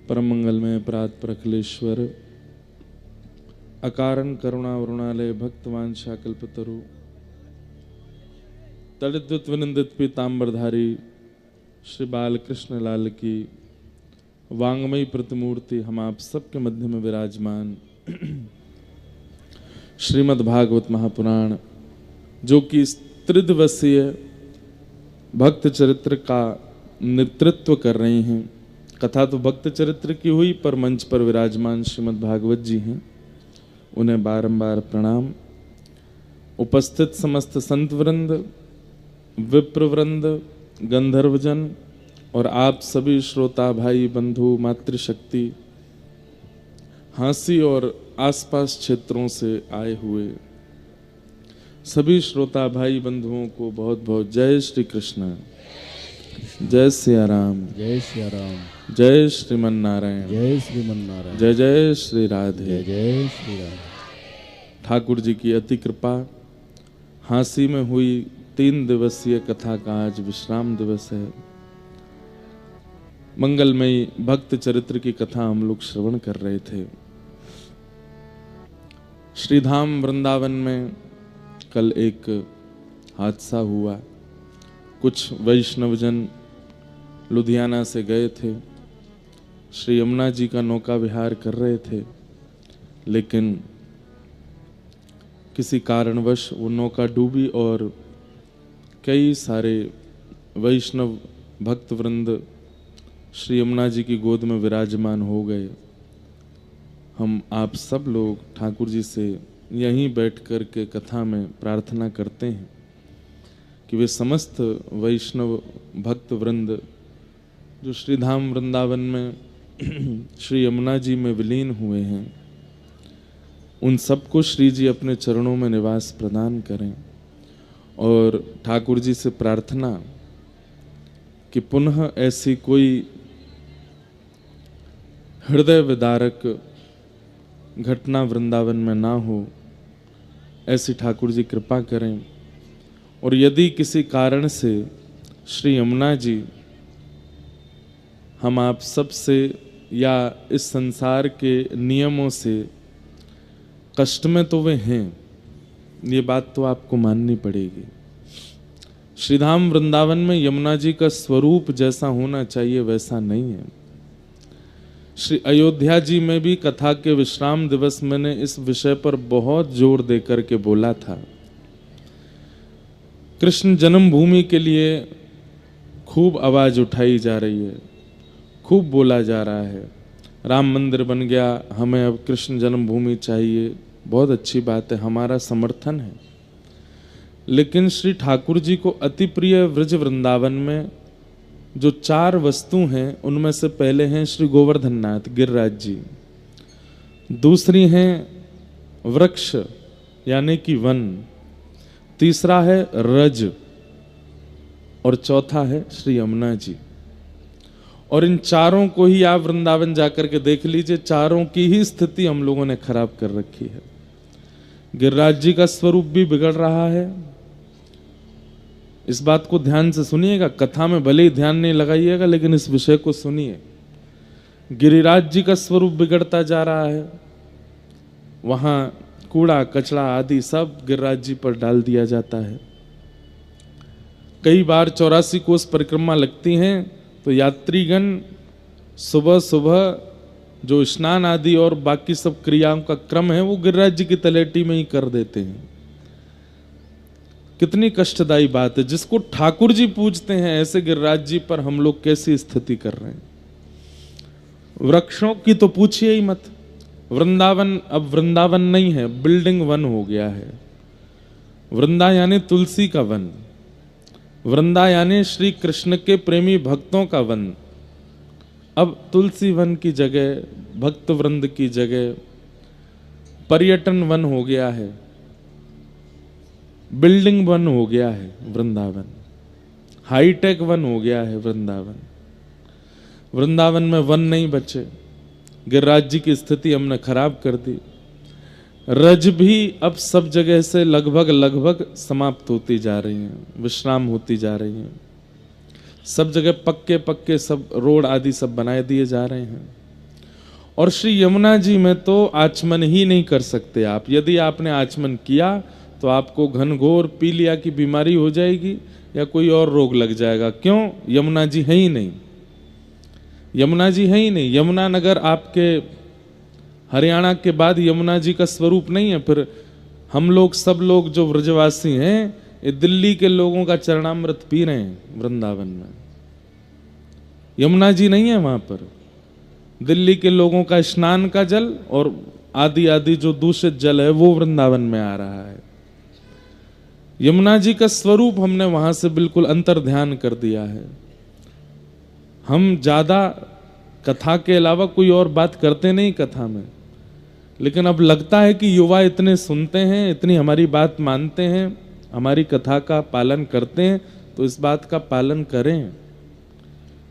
परम मंगलमय प्रात प्रखलेश्वर अकारण करुणा वरुणालय भक्तवांछा कल्पतरु तड़िद्युत विनिंदित पीतांबरधारी श्री बालकृष्ण लाल की वांगमयी प्रतिमूर्ति हम आप सबके मध्य में विराजमान श्रीमद् भागवत महापुराण, जो कि त्रिदिवसीय भक्त चरित्र का नेतृत्व कर रही हैं। कथा तो भक्त चरित्र की हुई, पर मंच पर विराजमान श्रीमद् भागवत जी हैं, उन्हें बारंबार प्रणाम। उपस्थित समस्त संत वृंद, विप्रवृंद, गंधर्वजन और आप सभी श्रोता भाई बंधु मातृशक्ति, हांसी और आसपास क्षेत्रों से आए हुए सभी श्रोता भाई बंधुओं को बहुत बहुत जय श्री कृष्ण, जय सिया राम, जय सिया राम, जय श्रीमन नारायण, जय श्रीमन नारायण, जय जय श्री राधे, जय जय श्री राम। ठाकुर जी की अति कृपा, हांसी में हुई 3 दिवसीय कथा का आज विश्राम दिवस है। मंगलमयी भक्त चरित्र की कथा हम लोग श्रवण कर रहे थे। श्रीधाम वृंदावन में कल एक हादसा हुआ। कुछ वैष्णवजन लुधियाना से गए थे, श्री यमुना जी का नौका विहार कर रहे थे, लेकिन किसी कारणवश वो नौका डूबी और कई सारे वैष्णव भक्त वृंद श्री यमुना जी की गोद में विराजमान हो गए। हम आप सब लोग ठाकुर जी से यहीं बैठ कर के कथा में प्रार्थना करते हैं कि वे समस्त वैष्णव भक्त वृंद जो श्रीधाम वृंदावन में श्री यमुना जी में विलीन हुए हैं, उन सबको श्री जी अपने चरणों में निवास प्रदान करें। और ठाकुर जी से प्रार्थना कि पुनः ऐसी कोई हृदय विदारक घटना वृंदावन में ना हो, ऐसी ठाकुर जी कृपा करें। और यदि किसी कारण से श्री यमुना जी हम आप सब से या इस संसार के नियमों से कष्ट में, तो वे हैं, ये बात तो आपको माननी पड़ेगी। श्रीधाम वृंदावन में यमुना जी का स्वरूप जैसा होना चाहिए वैसा नहीं है। श्री अयोध्या जी में भी कथा के विश्राम दिवस मैंने इस विषय पर बहुत जोर देकर के बोला था। कृष्ण जन्मभूमि के लिए खूब आवाज उठाई जा रही है, खूब बोला जा रहा है, राम मंदिर बन गया, हमें अब कृष्ण जन्मभूमि चाहिए, बहुत अच्छी बात है, हमारा समर्थन है। लेकिन श्री ठाकुर जी को अति प्रिय व्रज वृंदावन में जो 4 वस्तु हैं, उनमें से पहले हैं श्री गोवर्धन नाथ गिरिराज जी, दूसरी हैं वृक्ष यानी कि वन, तीसरा है रज, और चौथा है श्री यमुना जी। और इन चारों को ही आप वृंदावन जाकर के देख लीजिए, चारों की ही स्थिति हम लोगों ने खराब कर रखी है। गिरिराज जी का स्वरूप भी बिगड़ रहा है। इस बात को ध्यान से सुनिएगा, कथा में भले ही ध्यान नहीं लगाइएगा, लेकिन इस विषय को सुनिए। गिरिराज जी का स्वरूप बिगड़ता जा रहा है। वहां कूड़ा कचरा आदि सब गिरिराज जी पर डाल दिया जाता है। कई बार 84 कोस परिक्रमा लगती हैं तो यात्रीगण सुबह सुबह जो स्नान आदि और बाकी सब क्रियाओं का क्रम है वो गिरिराज जी की तलेटी में ही कर देते हैं। कितनी कष्टदायी बात है। जिसको ठाकुर जी पूजते हैं ऐसे गिरिराज जी पर हम लोग कैसी स्थिति कर रहे हैं। वृक्षों की तो पूछिए ही मत। वृंदावन अब वृंदावन नहीं है, बिल्डिंग वन हो गया है। वृंदा यानी तुलसी का वन, वृंदा यानी श्री कृष्ण के प्रेमी भक्तों का वन। अब तुलसी वन की जगह, भक्त वृंद की जगह पर्यटन वन हो गया है, बिल्डिंग वन हो गया है वृंदावन, हाईटेक वन हो गया है वृंदावन। वृंदावन में वन नहीं बचे। गिरिराज जी की स्थिति हमने खराब कर दी। रज भी अब सब जगह से लगभग समाप्त होती जा रही हैं, विश्राम होती जा रही हैं। सब जगह पक्के सब रोड आदि सब बनाए दिए जा रहे हैं। और श्री यमुना जी में तो आचमन ही नहीं कर सकते आप। यदि आपने आचमन किया तो आपको घनघोर पीलिया की बीमारी हो जाएगी या कोई और रोग लग जाएगा। क्यों? यमुना जी है ही नहीं, यमुना जी है ही नहीं। यमुना नगर आपके हरियाणा के बाद यमुना जी का स्वरूप नहीं है। फिर हम लोग सब लोग जो व्रजवासी हैं, ये दिल्ली के लोगों का चरणामृत पी रहे हैं वृंदावन में। यमुना जी नहीं है वहां पर। दिल्ली के लोगों का स्नान का जल और आदि आदि जो दूषित जल है वो वृंदावन में आ रहा है। यमुना जी का स्वरूप हमने वहां से बिल्कुल अंतर ध्यान कर दिया है। हम ज्यादा कथा के अलावा कोई और बात करते नहीं कथा में, लेकिन अब लगता है कि युवा इतने सुनते हैं, इतनी हमारी बात मानते हैं, हमारी कथा का पालन करते हैं, तो इस बात का पालन करें।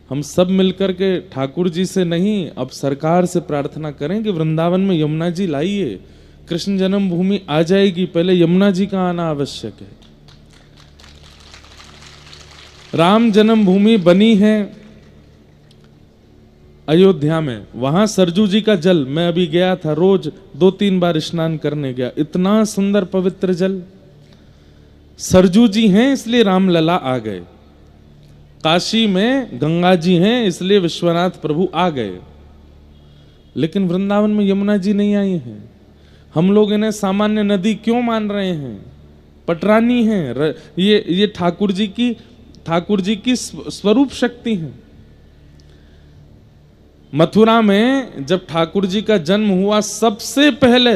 हम सब मिलकर के ठाकुर जी से नहीं, अब सरकार से प्रार्थना करें कि वृंदावन में यमुना जी लाइए। कृष्ण जन्मभूमि आ जाएगी, पहले यमुना जी का आना आवश्यक है। राम जन्मभूमि बनी है अयोध्या में, वहां सरजू जी का जल, मैं अभी गया था, रोज 2-3 बार स्नान करने गया, इतना सुंदर पवित्र जल। सरजू जी हैं इसलिए रामलला आ गए। काशी में गंगा जी हैं इसलिए विश्वनाथ प्रभु आ गए। लेकिन वृंदावन में यमुना जी नहीं आई हैं। हम लोग इन्हें सामान्य नदी क्यों मान रहे हैं? पटरानी हैं। ये ठाकुर जी की स्वरूप शक्ति है। मथुरा में जब ठाकुर जी का जन्म हुआ, सबसे पहले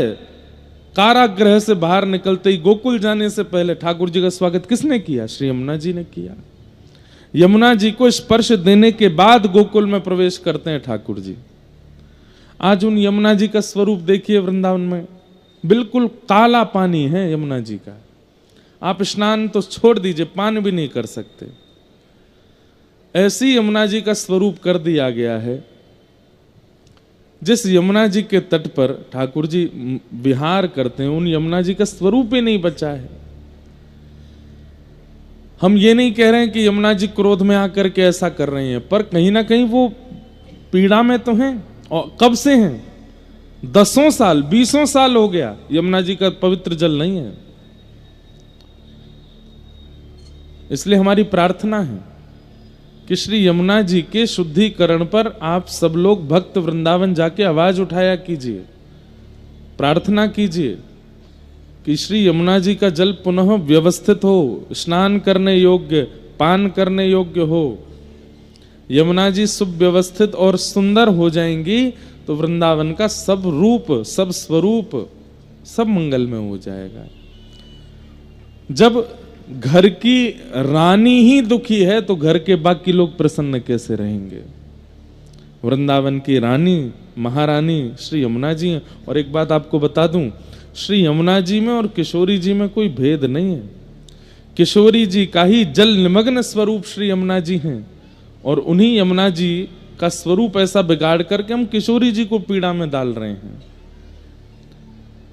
कारागृह से बाहर निकलते ही, गोकुल जाने से पहले ठाकुर जी का स्वागत किसने किया? श्री यमुना जी ने किया। यमुना जी को स्पर्श देने के बाद गोकुल में प्रवेश करते हैं ठाकुर जी। आज उन यमुना जी का स्वरूप देखिए वृंदावन में, बिल्कुल काला पानी है यमुना जी का। आप स्नान तो छोड़ दीजिए, पान भी नहीं कर सकते। ऐसी यमुना जी का स्वरूप कर दिया गया है। जिस यमुना जी के तट पर ठाकुर जी विहार करते हैं, उन यमुना जी का स्वरूप ही नहीं बचा है। हम ये नहीं कह रहे हैं कि यमुना जी क्रोध में आकर के ऐसा कर रही हैं, पर कहीं ना कहीं वो पीड़ा में तो हैं। और कब से हैं? 10 साल 20 साल हो गया यमुना जी का पवित्र जल नहीं है। इसलिए हमारी प्रार्थना है कि श्री यमुना जी के शुद्धिकरण पर आप सब लोग भक्त वृंदावन जाके आवाज उठाया कीजिए, प्रार्थना कीजिए कि श्री यमुना जी का जल पुनः व्यवस्थित हो, स्नान करने योग्य, पान करने योग्य हो। यमुना जी सुव्यवस्थित और सुंदर हो जाएंगी तो वृंदावन का सब रूप, सब स्वरूप, सब मंगल में हो जाएगा। जब घर की रानी ही दुखी है तो घर के बाकी लोग प्रसन्न कैसे रहेंगे? वृंदावन की रानी, महारानी श्री यमुना जी हैं। और एक बात आपको बता दूं, श्री यमुना जी में और किशोरी जी में कोई भेद नहीं है। किशोरी जी का ही जल निमग्न स्वरूप श्री यमुना जी हैं, और उन्हीं यमुना जी का स्वरूप ऐसा बिगाड़ करके हम किशोरी जी को पीड़ा में डाल रहे हैं।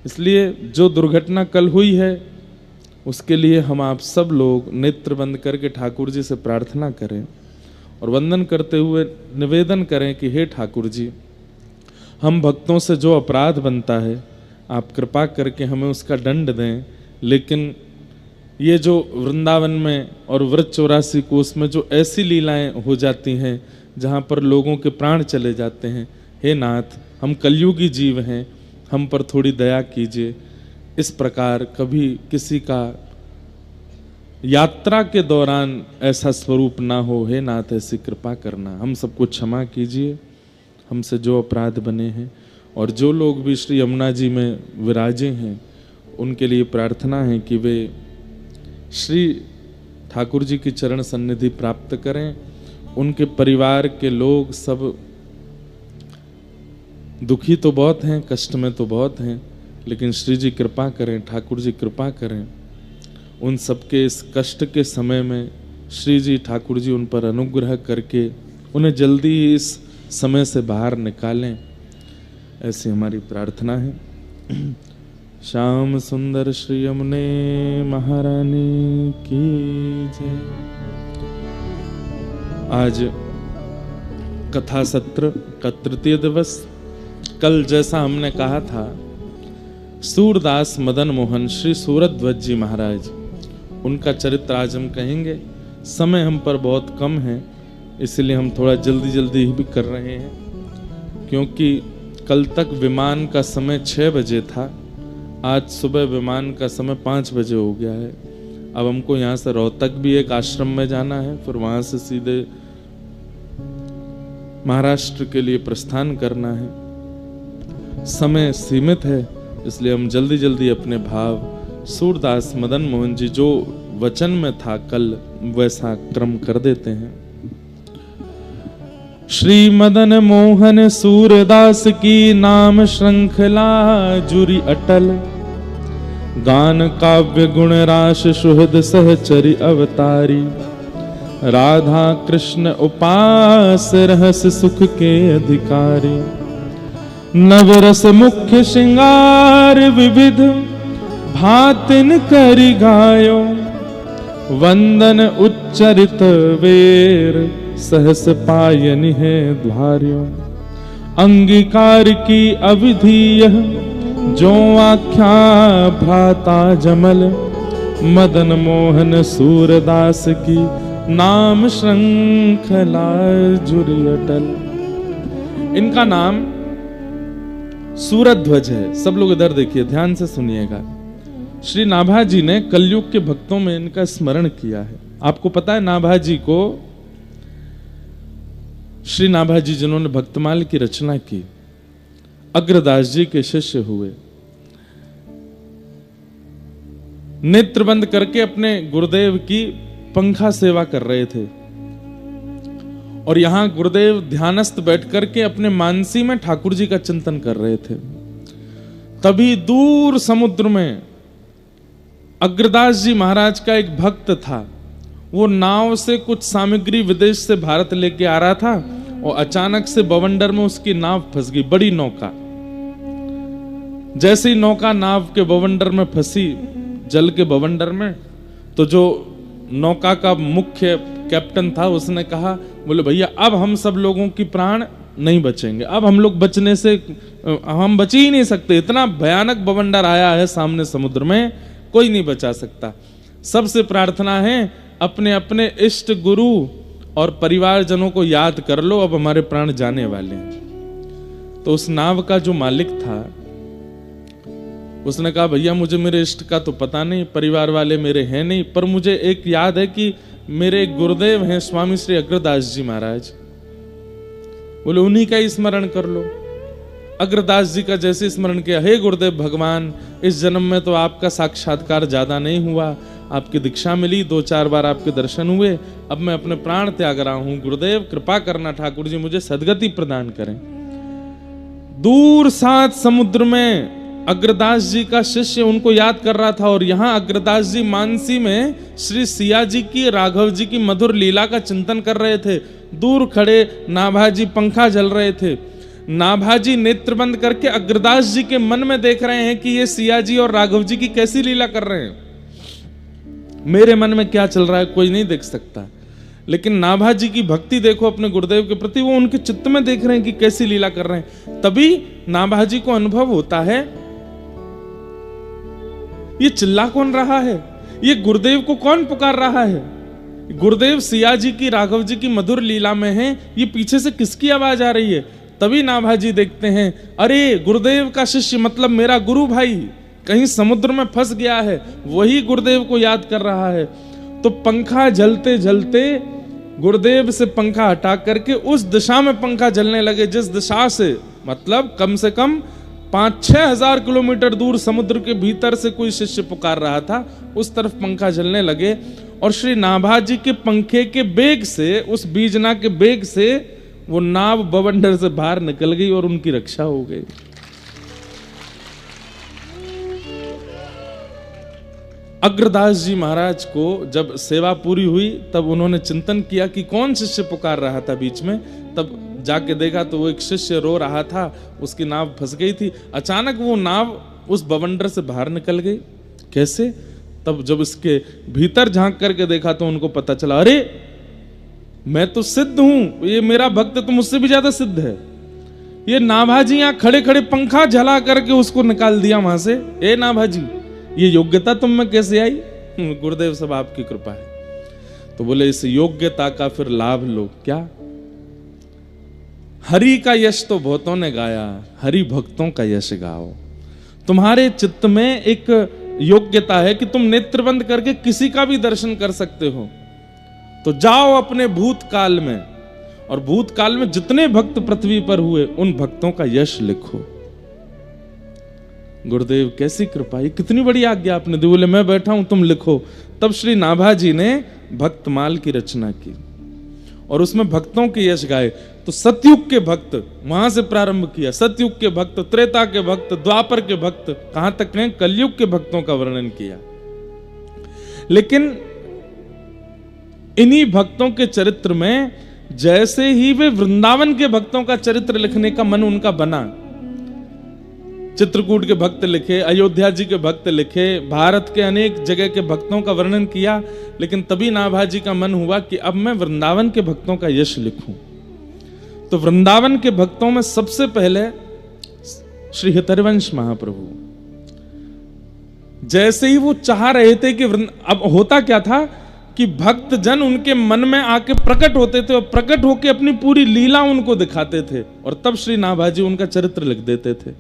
इसलिए जो दुर्घटना कल हुई है उसके लिए हम आप सब लोग नेत्र बंद करके ठाकुर जी से प्रार्थना करें और वंदन करते हुए निवेदन करें कि हे ठाकुर जी, हम भक्तों से जो अपराध बनता है आप कृपा करके हमें उसका दंड दें। लेकिन ये जो वृंदावन में और व्रत 84 कोस में जो ऐसी लीलाएं हो जाती हैं जहाँ पर लोगों के प्राण चले जाते हैं, हे नाथ, हम कलयुगी जीव हैं, हम पर थोड़ी दया कीजिए। इस प्रकार कभी किसी का यात्रा के दौरान ऐसा स्वरूप ना हो, हे नाथ ऐसी कृपा करना। हम सबको क्षमा कीजिए, हमसे जो अपराध बने हैं। और जो लोग भी श्री यमुना जी में विराजे हैं उनके लिए प्रार्थना है कि वे श्री ठाकुर जी की चरण सन्निधि प्राप्त करें। उनके परिवार के लोग सब दुखी तो बहुत हैं, कष्ट में तो बहुत हैं, लेकिन श्री जी कृपा करें, ठाकुर जी कृपा करें। उन सबके इस कष्ट के समय में श्री जी ठाकुर जी उन पर अनुग्रह करके उन्हें जल्दी ही इस समय से बाहर निकालें, ऐसी हमारी प्रार्थना है। श्याम सुंदर श्री यमुने महारानी की जय। आज कथा सत्र का तृतीय दिवस, कल जैसा हमने कहा था, सूरदास मदन मोहन श्री सूरध्वज जी महाराज, उनका चरित्र आज हम कहेंगे। समय हम पर बहुत कम है, इसलिए हम थोड़ा जल्दी जल्दी भी कर रहे हैं, क्योंकि कल तक विमान का समय 6 बजे था, आज सुबह विमान का समय 5 बजे हो गया है। अब हमको यहाँ से रोहतक भी एक आश्रम में जाना है, फिर वहाँ से सीधे महाराष्ट्र के लिए प्रस्थान करना है। समय सीमित है, इसलिए हम जल्दी जल्दी अपने भाव सूरदास मदन मोहन जी जो वचन में था कल, वैसा क्रम कर देते हैं। श्री मदन मोहन सूरदास की नाम श्रृंखला जुरी अटल, गान काव्य गुण राश सुहृद सहचरी अवतारी, राधा कृष्ण उपास रहस्य सुख के अधिकारी, नवरस मुख्य श्रृंगार विविध भातिन करि गायो, वंदन उच्चरित वेर सहस पायनि है द्वार्यो, अंगीकार की अविधि यह जो आख्या भ्राता जमल, मदन मोहन सूरदास की नाम श्रृंखला जुरी अटल। इनका नाम सूरध्वज है। सब लोग इधर देखिए, ध्यान से सुनिएगा। श्री नाभाजी ने कलयुग के भक्तों में इनका स्मरण किया है। आपको पता है नाभाजी को, श्री नाभाजी जिन्होंने भक्तमाल की रचना की, अग्रदास जी के शिष्य हुए। नेत्र बंद करके अपने गुरुदेव की पंखा सेवा कर रहे थे, और यहां गुरुदेव ध्यानस्थ बैठ करके अपने मानसी में ठाकुर जी का चिंतन कर रहे थे। तभी दूर समुद्र में अग्रदास जी महाराज का एक भक्त था, वो नाव से कुछ सामग्री विदेश से भारत लेके आ रहा था, और अचानक से बवंडर में उसकी नाव फंस गई, बड़ी नौका। जैसे ही नौका नाव के बवंडर में फंसी, जल के बवंडर में, तो जो नौका का मुख्य कैप्टन था उसने कहा, बोले भैया अब हम सब लोगों की प्राण नहीं बचेंगे, अब हम लोग बचने से हम बच ही नहीं सकते, इतना भयानक बवंडर आया है सामने समुद्र में, कोई नहीं बचा सकता। सबसे प्रार्थना है अपने अपने इष्ट गुरु और परिवारजनों को याद कर लो, अब हमारे प्राण जाने वाले हैं। तो उस नाव का जो मालिक था उसने कहा, भैया मुझे मेरे इष्ट का तो पता नहीं, परिवार वाले मेरे हैं नहीं, पर मुझे एक याद है कि मेरे गुरुदेव हैं स्वामी श्री अग्रदास जी महाराज, बोले उन्हीं का ही स्मरण कर लो। अग्रदास जी का जैसे स्मरण किया, हे गुरुदेव भगवान, इस जन्म में तो आपका साक्षात्कार ज्यादा नहीं हुआ, आपकी दीक्षा मिली, 2-4 बार आपके दर्शन हुए, अब मैं अपने प्राण त्याग रहा हूं, गुरुदेव कृपा करना, ठाकुर जी मुझे सदगति प्रदान करें। दूर 7 समुद्र में अग्रदास जी का शिष्य उनको याद कर रहा था, और यहां अग्रदास जी मानसी में श्री सिया जी की, राघव जी की मधुर लीला का चिंतन कर रहे थे। दूर खड़े नाभाजी पंखा जल रहे थे। नाभाजी नेत्र बंद करके अग्रदास जी के मन में देख रहे हैं कि ये सिया जी और राघव जी की कैसी लीला कर रहे हैं, मेरे मन में क्या चल रहा है कोई नहीं देख सकता, लेकिन नाभाजी की भक्ति देखो अपने गुरुदेव के प्रति, वो उनके चित्त में देख रहे हैं कि कैसी लीला कर रहे हैं। तभी नाभाजी को अनुभव होता है, ये चिल्ला कौन रहा है, ये गुरुदेव को कौन पुकार रहा है, गुरुदेव सिया जी की, राघव जी की मधुर लीला में हैं, ये पीछे से किसकी आवाज आ रही है। तभी नाभाजी देखते हैं, अरे गुरुदेव का शिष्य मतलब मेरा गुरु भाई कहीं समुद्र में फंस गया है, वही गुरुदेव को याद कर रहा है। तो पंखा जलते जलते गुरुदेव से पंखा हटा करके उस दिशा में पंखा जलने लगे, जिस दिशा से मतलब कम से कम 5-6 हजार किलोमीटर दूर समुद्र के भीतर से कोई शिष्य पुकार रहा था, उस तरफ पंखा जलने लगे। और श्री नाभाजी के पंखे के बेग से, उस बीजना के बेग से वो नाव बवंडर से बाहर निकल गई और उनकी रक्षा हो गई। अग्रदास जी महाराज को जब सेवा पूरी हुई तब उन्होंने चिंतन किया कि कौन शिष्य पुकार रहा था बीच में, तब जाके देखा तो वो एक शिष्य रो रहा था, उसकी नाव फंस गई थी। अचानक वो नाव उस बवंडर से बाहर निकल गई। कैसे? तब जब इसके भीतर झांक करके देखा तो उनको पता चला, अरे मैं तो सिद्ध हूं, ये मेरा भक्त तो मुझसे भी ज्यादा सिद्ध है, ये नाभाजी यहाँ खड़े खड़े पंखा झला करके उसको निकाल दिया वहां से। ए नाभाजी, ये योग्यता तुम में कैसे आई? गुरुदेव सब आपकी कृपा है। तो बोले इस योग्यता का फिर लाभ लो। क्या? हरि का यश तो बहुतों ने गाया, हरि भक्तों का यश गाओ। तुम्हारे चित्त में एक योग्यता है कि तुम नेत्र बंद करके किसी का भी दर्शन कर सकते हो। तो जाओ अपने भूतकाल में, और भूतकाल में जितने भक्त पृथ्वी पर हुए उन भक्तों का यश लिखो। गुरुदेव कैसी कृपा, ये कितनी बड़ी आज्ञा आपने दी। बोले मैं बैठा हूं, तुम लिखो। तब श्री नाभाजी ने भक्तमाल की रचना की और उसमें भक्तों के यश गाए। तो सतयुग के भक्त वहां से प्रारंभ किया। सतयुग के भक्त, त्रेता के भक्त, द्वापर के भक्त, कहां तक हैं कलयुग के भक्तों का वर्णन किया। लेकिन इन्हीं भक्तों के चरित्र में जैसे ही वे वृंदावन के भक्तों का चरित्र लिखने का मन उनका बना, चित्रकूट के भक्त लिखे, अयोध्या जी के भक्त लिखे, भारत के अनेक जगह के भक्तों का वर्णन किया, लेकिन तभी नाभाजी का मन हुआ कि अब मैं वृंदावन के भक्तों का यश लिखूं। तो वृंदावन के भक्तों में सबसे पहले श्री हितरवंश महाप्रभु। जैसे ही वो चाह रहे थे कि अब होता क्या था कि भक्त जन उनके मन में आके प्रकट होते थे और प्रकट होके अपनी पूरी लीला उनको दिखाते थे, और तब श्री नाभाजी उनका चरित्र लिख देते थे।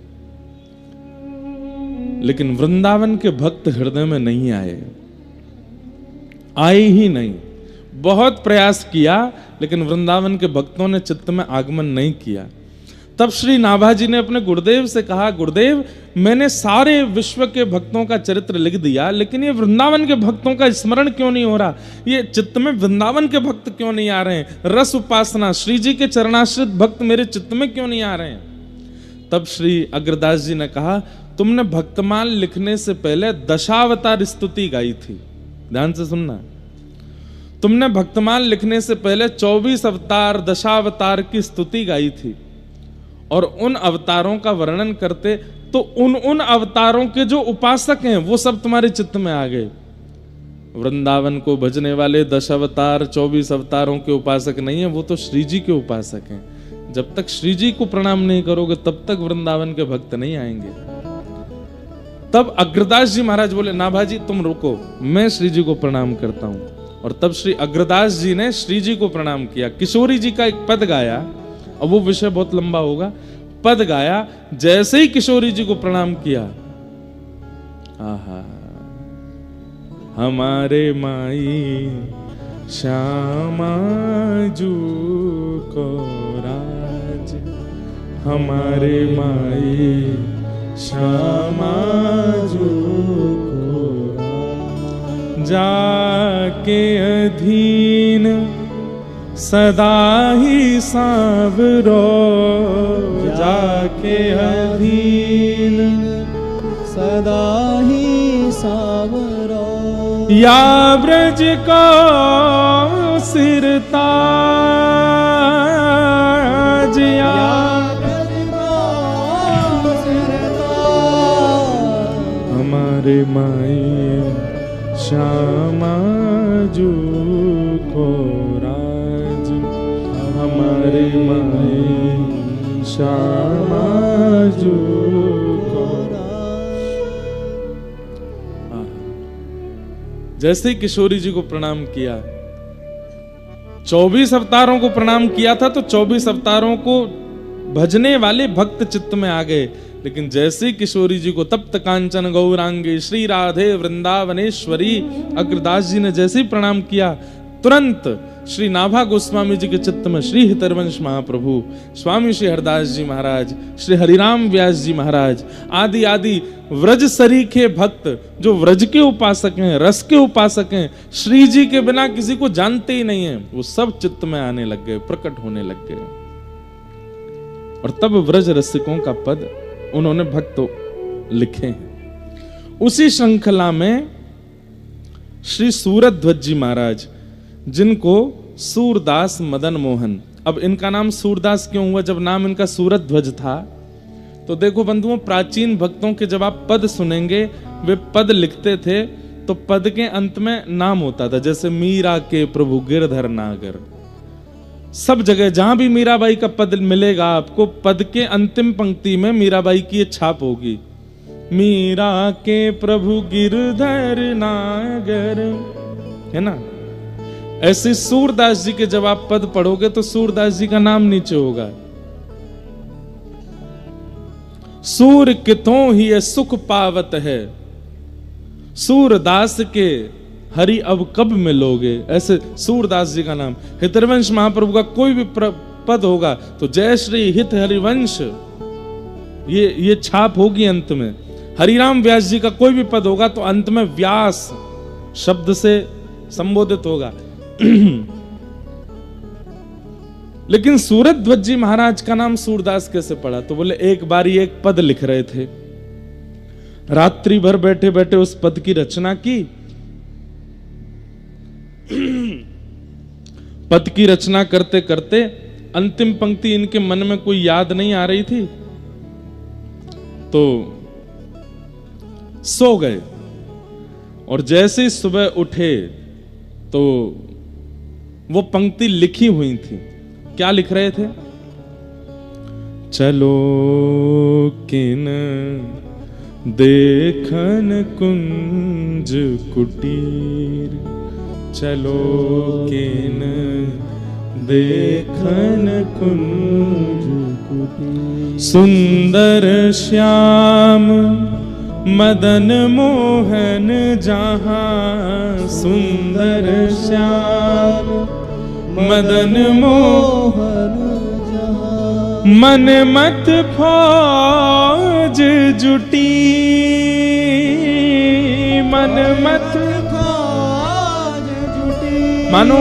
लेकिन वृंदावन के भक्त हृदय में नहीं आए ही नहीं। बहुत प्रयास किया, लेकिन वृंदावन के भक्तों ने चित्त में आगमन नहीं किया। तब श्री नाभाजी ने अपने गुरुदेव से कहा, गुरुदेव मैंने सारे विश्व के भक्तों का चरित्र लिख दिया, लेकिन ये वृंदावन के भक्तों का स्मरण क्यों नहीं हो रहा? ये चित्त में वृंदावन के भक्त क्यों नहीं आ रहे हैं? रस उपासना, श्री जी के चरणाश्रित भक्त मेरे चित्त में क्यों नहीं आ रहे हैं? तब श्री अग्रदास जी ने कहा, तुमने भक्तमाल लिखने से पहले दशावतार स्तुति गाई थी। ध्यान से सुनना, तुमने भक्तमाल लिखने से पहले 24 अवतार, दशावतार की स्तुति गाई थी, और उन अवतारों का वर्णन करते तो उन अवतारों के जो उपासक हैं वो सब तुम्हारे चित्त में आ गए। वृंदावन को भजने वाले 10 अवतार, 24 अवतारों के उपासक नहीं है, वो तो श्री जी के उपासक हैं। जब तक श्री जी को प्रणाम नहीं करोगे तब तक वृंदावन के भक्त नहीं आएंगे। तब अग्रदास जी महाराज बोले, नाभाजी तुम रुको, मैं श्री जी को प्रणाम करता हूं। और तब श्री अग्रदास जी ने श्री जी को प्रणाम किया। किशोरी जी का एक पद गाया, अब वो विषय बहुत लंबा होगा। पद गाया, जैसे ही किशोरी जी को प्रणाम किया, आहा, हमारे माई श्यामा जू को राज, हमारे माई श्यामा जू को राज, जाके अधीन सदा ही सांवरो, जाके अधीन सदा ही सांवरो, या ब्रज को सिरताज, या ब्रज को सिरताज, हमारे माई श्यामा जू को राज, हमारे माई श्यामा जू को राज। जैसे ही किशोरी जी को प्रणाम किया, 24 अवतारों को प्रणाम किया था, तो 24 अवतारों को भजने वाले भक्त चित्त में आ गए। लेकिन जैसे किशोरी जी को तप्त कांचन गौरांगी श्री राधे वृंदावनेश्वरी, अग्रदास जी ने जैसे ही प्रणाम किया, तुरंत श्री नाभा गोस्वामी जी के चित्त में श्री हितरवंश महाप्रभु, स्वामी श्री हरदास जी महाराज, श्री हरिराम व्यास जी महाराज आदि आदि व्रज सरीखे भक्त जो व्रज के उपासक हैं, रस के उपासक हैं, श्री जी के बिना किसी को जानते ही नहीं है, वो सब चित्त में आने लग गए, प्रकट होने लग गए। और तब व्रज रसिकों का पद उन्होंने भक्त लिखे हैं। उसी श्रृंखला में श्री सूरध्वज जी महाराज, जिनको सूरदास मदन मोहन, अब इनका नाम सूरदास क्यों हुआ जब नाम इनका सूरध्वज था? तो देखो बंधुओं, प्राचीन भक्तों के जब आप पद सुनेंगे, वे पद लिखते थे तो पद के अंत में नाम होता था, जैसे मीरा के प्रभु गिरधर नागर। सब जगह जहां भी मीराबाई का पद मिलेगा आपको, पद के अंतिम पंक्ति में मीराबाई की ये छाप होगी, मीरा के प्रभु गिरधर नागर, है ना। ऐसे सूरदास जी के जब आप पद पढ़ोगे तो सूरदास जी का नाम नीचे होगा। सूर कितों ही सुख पावत है, सूरदास के हरि अब कब मिलोगे, ऐसे सूरदास जी का नाम। हितवंश महाप्रभु का कोई भी पद होगा तो जय श्री हित हरिवंश, ये छाप होगी अंत में। हरिराम व्यास जी का कोई भी पद होगा तो अंत में व्यास शब्द से संबोधित होगा। लेकिन सूरध्वज जी महाराज का नाम सूरदास कैसे पड़ा? तो बोले एक बार ये एक पद लिख रहे थे, रात्रि भर बैठे बैठे उस पद की रचना की। पद की रचना करते करते अंतिम पंक्ति इनके मन में कोई याद नहीं आ रही थी तो सो गए, और जैसे ही सुबह उठे तो वो पंक्ति लिखी हुई थी। क्या लिख रहे थे? चलो किन देखन कुंज कुटीर, चलो किन देखन कुंज कुटीर, सुंदर श्याम मदन मोहन जहां, सुंदर श्याम मदन मोहन जहां, मन मत फौज जुटी, मन मत फौज जुटी। मानो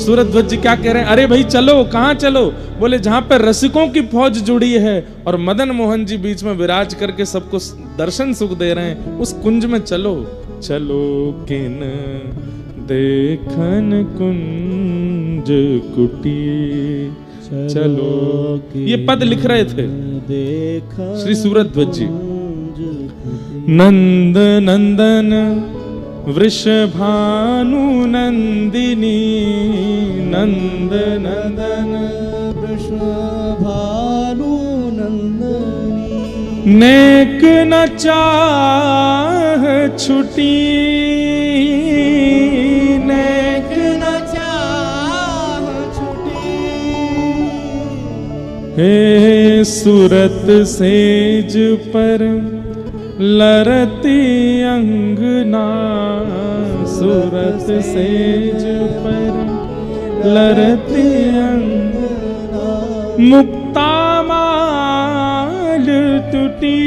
सूरध्वज जी क्या कह रहे हैं? अरे भाई चलो, कहां चलो? बोले जहां पर रसिकों की फौज जुड़ी है और मदन मोहन जी बीच में विराज करके सबको दर्शन सुख दे रहे हैं, उस कुंज में चलो। चलो किन देखन कुंज कुटी, चलो। ये पद लिख रहे थे श्री सूरध्वज जी। नंद नंदन वृषभानु नंदिनी, नंद नंदन वृषभानु नंदिनी, नेक न चाह छुटी, नेक न चाह छुटी, हे सुरत सेज पर लरती अंगना, सुरत सेज पर लरती अंगना, मुक्ता माल टूटी,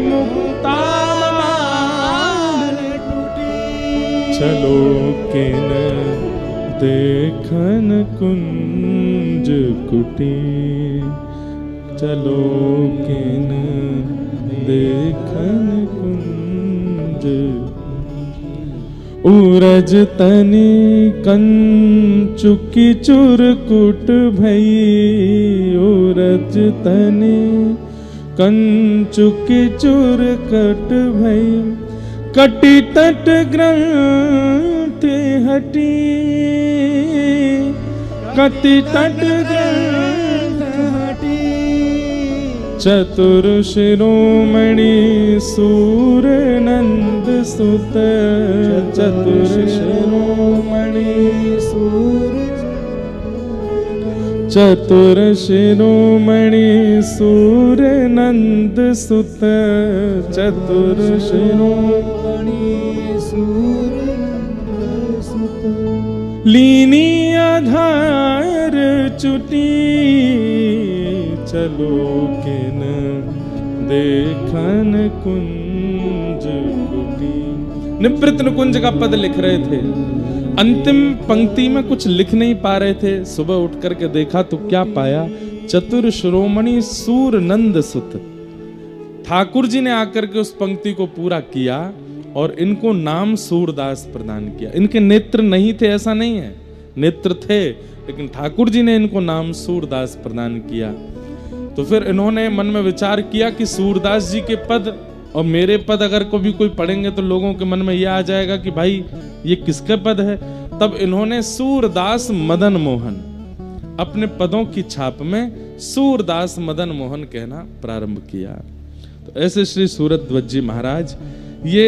मुक्ता माल टूटी, चलो किन देखन कुंज कुटी, चलो किन देखन कुंज। उरज तनि कंचुकी चुरकुट भई, उरज तनि कंचुकी चुरकट भई, कटी तट ग्रंथि हटी, कटी तट ग्रंथि हटी, चतुर शिरोमणि सूर नंद सुत, चतुर शिरोमणि सूर, चतुर शिरोमणि सूर नंद सुत, चतुर शिरोमणि सूर नंद सुत, लीनी आधार चुटी, चलो किन देखन कुंज कुटी। निवृत्त निकुंज का पद लिख रहे थे, अंतिम पंक्ति में कुछ लिख नहीं पा रहे थे। सुबह उठ करके देखा तो क्या पाया? चतुर शिरोमणि सूर नंद सुत। ठाकुर जी ने आकर के उस पंक्ति को पूरा किया और इनको नाम सूरदास प्रदान किया। इनके नेत्र नहीं थे ऐसा नहीं है, नेत्र थे, लेकिन ठाकुर जी ने इनको नाम सूरदास प्रदान किया। तो फिर इन्होंने मन में विचार किया कि सूरदास जी के पद और मेरे पद अगर कभी कोई पढ़ेंगे तो लोगों के मन में यह आ जाएगा कि भाई ये किसके पद है। तब इन्होंने सूरदास मदन मोहन अपने पदों की छाप में सूरदास मदन मोहन कहना प्रारंभ किया। तो ऐसे श्री सूरध्वज जी महाराज ये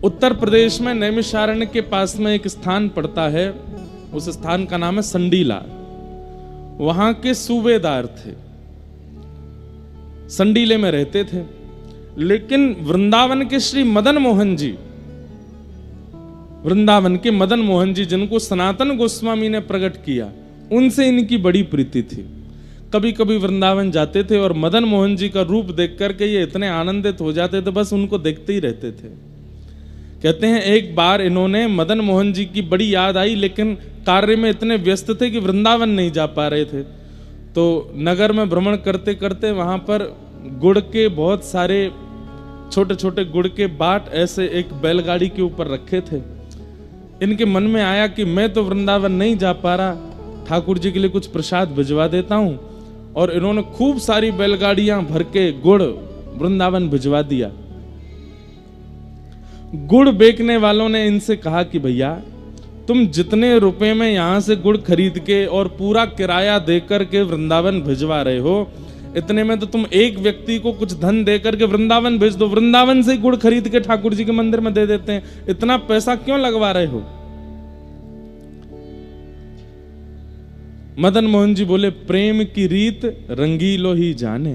उत्तर प्रदेश में नैमिषारण्य के पास में एक स्थान पड़ता है, उस स्थान का नाम है संडीला। वहां के सूबेदार थे, संडीले में रहते थे। लेकिन वृंदावन के श्री मदन मोहन जी, वृंदावन के मदन मोहन जी जिनको सनातन गोस्वामी ने प्रकट किया, उनसे इनकी बड़ी प्रीति थी। कभी कभी वृंदावन जाते थे और मदन मोहन जी का रूप देख करके ये इतने आनंदित हो जाते थे, बस उनको देखते ही रहते थे। कहते हैं एक बार इन्होंने मदन मोहन जी की बड़ी याद आई, लेकिन कार्य में इतने व्यस्त थे कि वृंदावन नहीं जा पा रहे थे। तो नगर में भ्रमण करते करते वहां पर गुड़ के बहुत सारे छोटे छोटे गुड़ के बाट ऐसे एक बैलगाड़ी के ऊपर रखे थे। इनके मन में आया कि मैं तो वृंदावन नहीं जा पा रहा, ठाकुर जी के लिए कुछ प्रसाद भिजवा देता हूं। और इन्होंने खूब सारी बैलगाड़ियां भर के गुड़ वृंदावन भिजवा दिया। गुड़ बेचने वालों ने इनसे कहा कि भैया तुम जितने रुपए में यहां से गुड़ खरीद के और पूरा किराया देकर के वृंदावन भिजवा रहे हो, इतने में तो तुम एक व्यक्ति को कुछ धन देकर के वृंदावन भेज दो, वृंदावन से गुड़ खरीद के ठाकुर जी के मंदिर में दे देते हैं, इतना पैसा क्यों लगवा रहे हो। मदन मोहन जी बोले प्रेम की रीत रंगीलो ही जाने।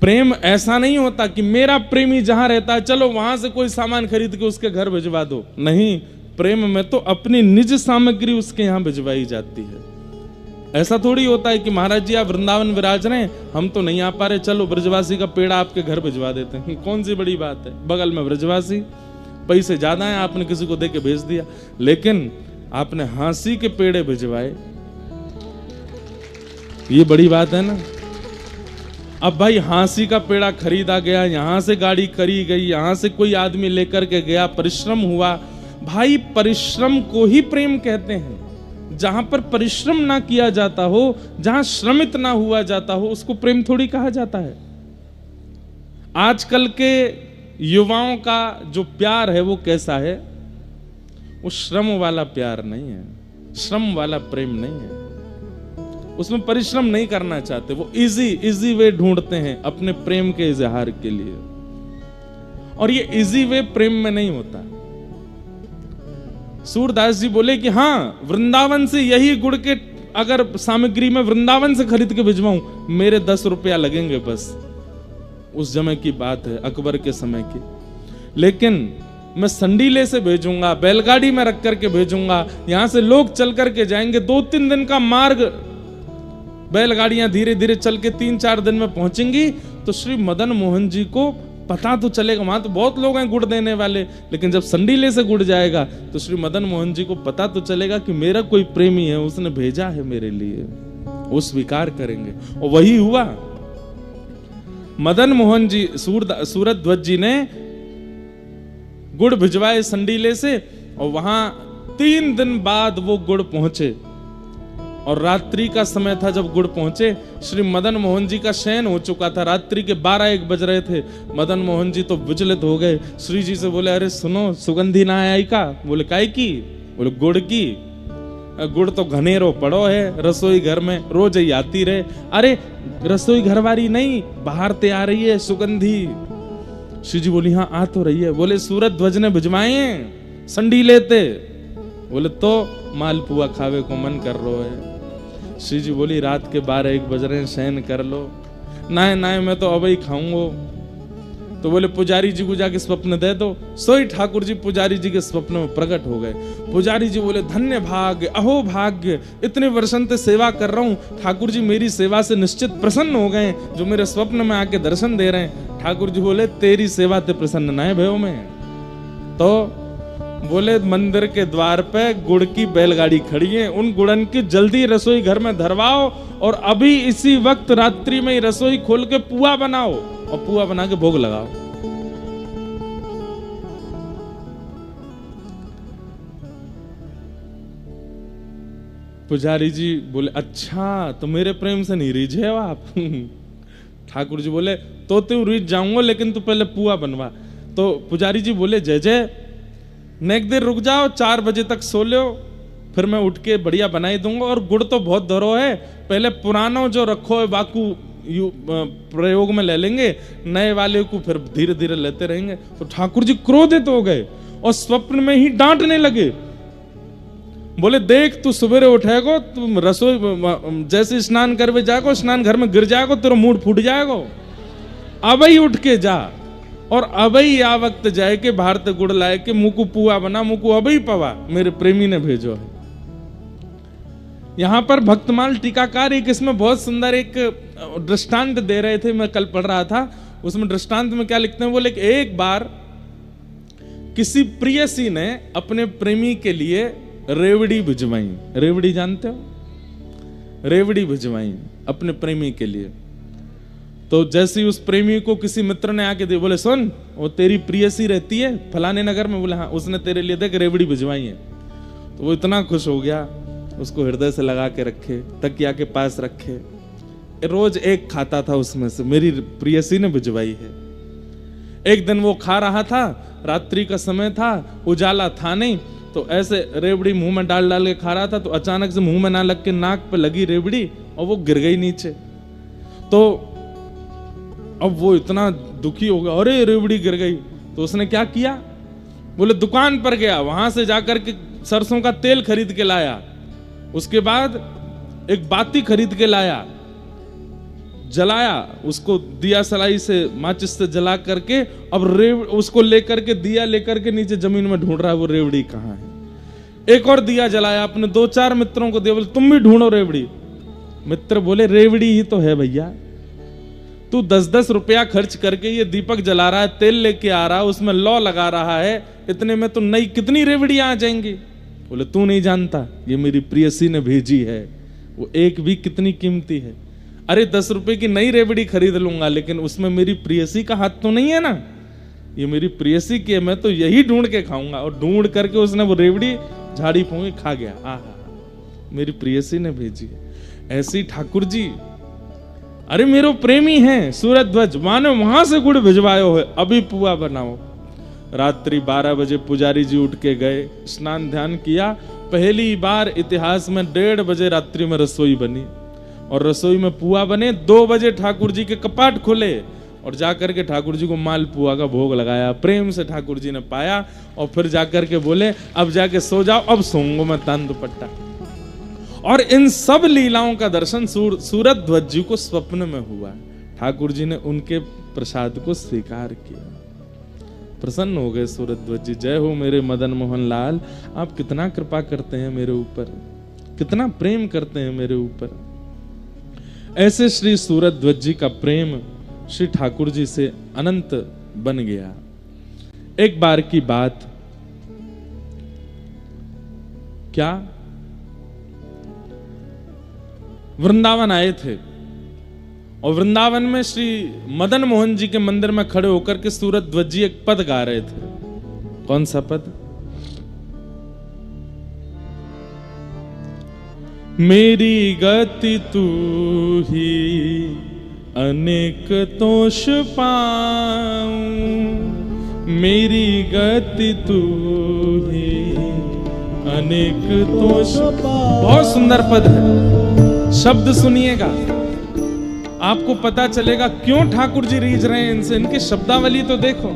प्रेम ऐसा नहीं होता कि मेरा प्रेमी जहां रहता है चलो वहां से कोई सामान खरीद के उसके घर भिजवा दो, नहीं, प्रेम में तो अपनी निज सामग्री उसके यहां भिजवाई जाती है। ऐसा थोड़ी होता है कि महाराज जी आप वृंदावन विराज रहे हैं, हम तो नहीं आ पा रहे, चलो ब्रजवासी का पेड़ा आपके घर भिजवा देते हैं। कौन सी बड़ी बात है, बगल में ब्रजवासी, पैसे ज्यादा हैं, आपने किसी को दे के भेज दिया। लेकिन आपने हांसी के पेड़े भिजवाए, ये बड़ी बात है ना। अब भाई हांसी का पेड़ा खरीदा गया, यहां से गाड़ी करी गई, यहां से कोई आदमी लेकर के गया, परिश्रम हुआ। भाई परिश्रम को ही प्रेम कहते हैं। जहां पर परिश्रम ना किया जाता हो, जहां श्रमित ना हुआ जाता हो, उसको प्रेम थोड़ी कहा जाता है। आजकल के युवाओं का जो प्यार है वो कैसा है, वो श्रम वाला प्यार नहीं है, श्रम वाला प्रेम नहीं है। उसमें परिश्रम नहीं करना चाहते, वो इजी वे ढूंढते हैं अपने प्रेम के इजहार के लिए। और ये इजी वे प्रेम में नहीं होता। सूरदास जी बोले कि हाँ, वृंदावन से यही गुड़ के अगर सामग्री में वृंदावन से खरीद के भिजवाऊं, मेरे 10 रुपया लगेंगे बस। उस समय की बात है, अकबर के समय की। लेकिन मैं संडीले से भेजूंगा, बैलगाड़ी में रख करके भेजूंगा, यहां से लोग चल करके जाएंगे, 2-3 दिन का मार्ग, बैलगाड़ियां धीरे धीरे चल के 3-4 दिन में पहुंचेंगी। तो श्री मदन मोहन जी को पता तो चलेगा, वहां तो बहुत लोग हैं गुड़ देने वाले, लेकिन जब संडीले से गुड़ जाएगा तो श्री मदन मोहन जी को पता तो चलेगा कि मेरा कोई प्रेमी है, उसने भेजा है मेरे लिए, वो स्वीकार करेंगे। और वही हुआ। मदन मोहन जी, सूरध्वज जी ने गुड़ भिजवाए संडीले से, और वहां 3 दिन बाद वो गुड़ पहुंचे। और रात्रि का समय था जब गुड़ पहुंचे। श्री मदन मोहन जी का शयन हो चुका था, रात्रि के 12-1 बज रहे थे। मदन मोहन जी तो विचलित हो गए, श्री जी से बोले अरे सुनो, सुगंधी ना आई का? बोले काय की? बोले गुड़ की। गुड़ तो घनेरो पड़ो है रसोई घर में, रोज ही आती रहे। अरे रसोई घर वाली नहीं, बाहर ते आ रही है सुगंधी। श्री जी बोली हाँ आ तो रही है। बोले सूरध्वज ने भिजवाए संडी लेते? बोले तो मालपुआ खावे को मन कर रो है। श्री जी बोली रात के 12-1 बज रहे हैं, शयन कर लो। ना मैं तो अब ही खाऊंगा। तो बोले पुजारी जी को जाके स्वप्न दे दो। सोई ठाकुर जी पुजारी जी के स्वप्न में प्रकट हो गए। पुजारी जी बोले धन्य भाग्य, अहो भाग्य, इतने वर्षों से सेवा कर रहा हूँ, ठाकुर जी मेरी सेवा से निश्चित प्रसन्न हो गए, जो मेरे स्वप्न में आके दर्शन दे रहे हैं। ठाकुर जी बोले तेरी सेवा ते प्रसन्न ना है भयो में। तो बोले मंदिर के द्वार पे गुड़ की बैलगाड़ी खड़ी है, उन गुड़न की जल्दी रसोई घर में धरवाओ, और अभी इसी वक्त रात्रि में ही रसोई खोल के पुआ बनाओ, और पुआ बना के भोग लगाओ। पुजारी जी बोले अच्छा, तो मेरे प्रेम से नहीं रीझे हो आप? ठाकुर जी बोले तो तू रीझ जाऊंगा, लेकिन तू पहले पुआ बनवा। तो पुजारी जी बोले जय जय, नेक देर रुक जाओ, 4 बजे तक सो लो, फिर मैं उठ के बढ़िया बनाई दूंगा। और गुड़ तो बहुत धरो है, पहले पुराना जो रखो है बाकू प्रयोग में ले लेंगे, नए वाले को फिर धीरे धीरे लेते रहेंगे। तो ठाकुर जी क्रोधित हो गए और स्वप्न में ही डांटने लगे। बोले देख तू सवेरे उठेगो, तुम रसोई जैसे स्नान करवे जाएगो, स्नान घर में गिर जाएगो, तेरा मूड फूट जाएगो। अब ही उठ के जा और अब ही आ वक्त जाए के भारत गुड़ लाए के मुकु पुआ बना, मुकु अब ही पवा, मेरे प्रेमी ने भेजो है। यहां पर भक्तमाल टीकाकार एक इसमें बहुत सुंदर एक दृष्टांत दे रहे थे, मैं कल पढ़ रहा था। उसमें दृष्टांत में क्या लिखते हैं, बोले एक बार किसी प्रियसी ने अपने प्रेमी के लिए रेवड़ी भिजवाई। रेवड़ी जानते हो? रेवड़ी भिजवाई अपने प्रेमी के लिए। तो जैसे उस प्रेमी को किसी मित्र ने आके दे, बोले सुन वो तेरी प्रियसी रहती है फलाने नगर में, बोले हाँ, उसने तेरे लिए देख रेवड़ी भिजवाई है। तो वो इतना खुश हो गया, उसको हृदय से लगा के रखे, तकिया के पास रखे, रोज एक खाता था उसमें से, मेरी प्रियसी ने भिजवाई है। एक दिन वो खा रहा था, रात्रि का समय था, उजाला था नहीं, तो ऐसे रेवड़ी मुंह में डाल डाल के खा रहा था, तो अचानक से मुंह में ना लग के नाक पे लगी रेवड़ी और वो गिर गई नीचे। तो अब वो इतना दुखी हो गया, अरे रेवड़ी गिर गई। तो उसने क्या किया, बोले दुकान पर गया, वहां से जाकर के सरसों का तेल खरीद के लाया, उसके बाद एक बाती खरीद के लाया, जलाया उसको, दिया सलाई से माचिस से जला करके, अब उसको लेकर के दिया लेकर के नीचे जमीन में ढूंढ रहा है वो रेवड़ी कहाँ है। एक और दिया जलाया, अपने 2-4 मित्रों को दिया, बोले तुम भी ढूंढो रेवड़ी। मित्र बोले रेवड़ी ही तो है भैया, तू 10-10 रुपया खर्च करके ये दीपक जला रहा है, तेल लेके आ रहा है, उसमें लौ लगा रहा है, इतने में तो नई कितनी रेवड़ियां आ जाएंगी। बोले तू नहीं जानता, ये मेरी प्रियसी ने भेजी है, वो एक भी कितनी कीमती है। अरे 10 रुपए की नई रेवड़ी खरीद लूंगा, लेकिन उसमें मेरी प्रियसी का हाथ तो नहीं है ना, ये मेरी प्रियसी की है, मैं तो यही ढूंढ के खाऊंगा। और ढूंढ करके उसने वो रेवड़ी झाड़ी फूंकी खा गया। आहा, मेरी प्रियसी ने भेजी है। ऐसी ठाकुर जी, अरे मेरो प्रेमी है सूरध्वज, माने वहां से गुड़ भिजवायो है, अभी पुआ बनाओ। रात्रि 12 बजे पुजारी जी उठ के गए, स्नान ध्यान किया, पहली बार इतिहास में 1:30 बजे रात्रि में रसोई बनी, और रसोई में पुआ बने। 2 बजे ठाकुर जी के कपाट खुले और जाकर के ठाकुर जी को माल पुआ का भोग लगाया, प्रेम से ठाकुर जी ने पाया। और फिर जाकर के बोले अब जाके सो जाओ, अब सोऊंगा मैं तान दुपट्टा। और इन सब लीलाओं का दर्शन सूरध्वज जी को स्वप्न में हुआ। ठाकुर जी ने उनके प्रसाद को स्वीकार किया, प्रसन्न हो गए सूरध्वज जी। जय हो मेरे मदन मोहन लाल, आप कितना कृपा करते हैं मेरे ऊपर, कितना प्रेम करते हैं मेरे ऊपर। ऐसे श्री सूरध्वज जी का प्रेम श्री ठाकुर जी से अनंत बन गया। एक बार की बात, क्या वृंदावन आए थे, और वृंदावन में श्री मदन मोहन जी के मंदिर में खड़े होकर के सूरध्वज जी एक पद गा रहे थे। कौन सा पद? मेरी गति तू ही अनेक तोष पाऊं, मेरी गति तू ही अनेक तोष। बहुत सुंदर पद है, शब्द सुनिएगा, आपको पता चलेगा क्यों ठाकुर जी रीझ रहे हैं इनसे। इनकी शब्दावली तो देखो।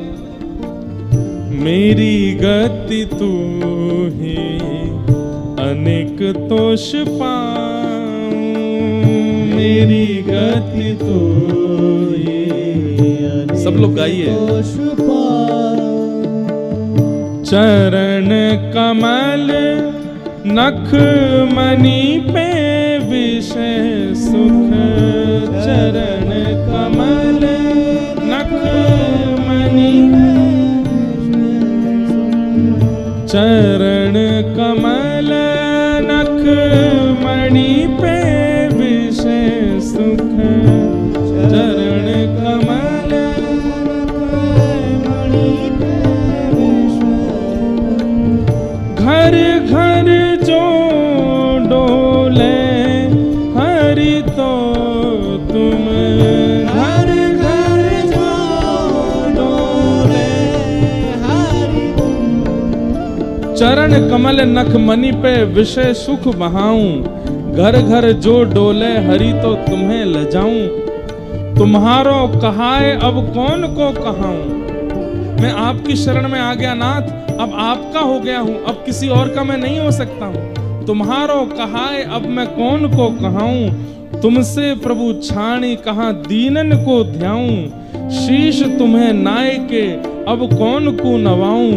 मेरी गति तू ही अनेक तोष पाऊं, मेरी गति तू ही। सब लोग गाइए। चरण कमल नख मणि पे विषय सुख, चरण कमल नख मणि, चरण कमल नख मणि पे विषय सुख, चरण कमल मणि पे विषय। घर घर जो डोले हरि तो तुम, घर घर जो डोले कमल नख मणि पे विषय सुख बहाऊं, घर घर जो डोले हरि तो तुम्हें लजाऊं। तुम्हारो कहाए अब कौन को कहाऊं, मैं आपकी शरण में आ गया नाथ, अब आपका हो गया हूं, अब किसी और का मैं नहीं हो सकता हूं। तुम्हारो कहाए अब मैं कौन को कहाऊं, तुमसे प्रभु छाणी कहां दीनन को ध्याऊं। शीश तुम्हें नाय के अब कौन को नवाऊं,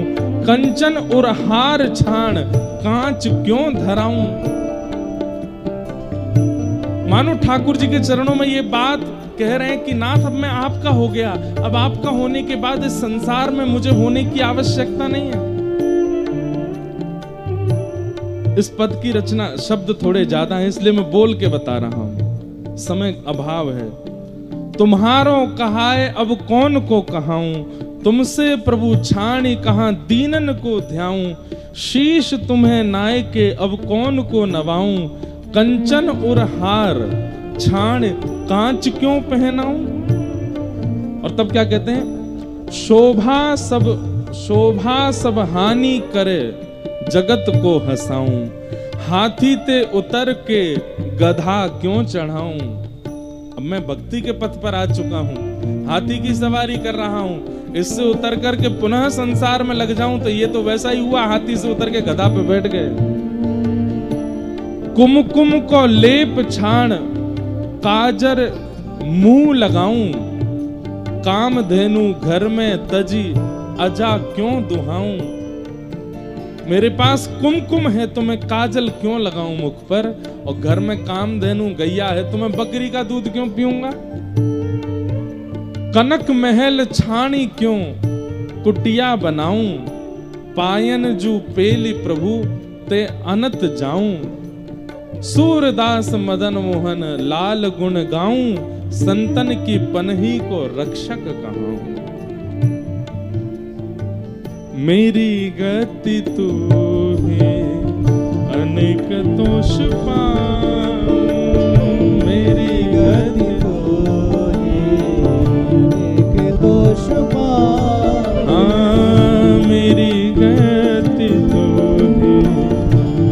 कंचन और हार छाण कांच क्यों धराऊं। मानो ठाकुर जी के चरणों में ये बात कह रहे हैं कि नाथ अब मैं आपका हो गया, अब आपका होने के बाद इस संसार में मुझे होने की आवश्यकता नहीं है। इस पद की रचना शब्द थोड़े ज्यादा हैं इसलिए मैं बोल के बता रहा हूं, समय अभाव है। तुम्हारो कहाए अब कौन को कहाऊं, तुमसे प्रभु छाणी कहां दीनन को ध्याऊं। शीश तुम्हें नाय के अब कौन को नवाऊं, कंचन और हार छाण कांच क्यों पहनाऊं। और तब क्या कहते हैं, शोभा सब हानि करे जगत को हंसाऊं। हाथी ते उतर के गधा क्यों चढ़ाऊं। अब मैं भक्ति के पथ पर आ चुका हूं, हाथी की सवारी कर रहा हूं, इससे उतर करके पुनः संसार में लग जाऊं तो ये तो वैसा ही हुआ, हाथी से उतर के गधा पे बैठ गए। कुमकुम को लेप छाण काजर मुंह लगाऊं, कामधेनु घर में तजी अजा क्यों दुहाऊं। मेरे पास कुमकुम है तो मैं काजल क्यों लगाऊं मुख पर, और घर में कामधेनु गैया है तो मैं बकरी का दूध क्यों पीऊंगा। कनक महल छाणी क्यों कुटिया बनाऊं, पायन जू पेली प्रभु ते अनत जाऊं। सूरदास मदन मोहन लाल गुण गाऊं, संतन की पनही को रक्षक कहाऊं। मेरी गति तू है अनेक दोष पाऊं, मेरी गति तो अनेक दोष पाऊं। हाँ मेरी गति तो है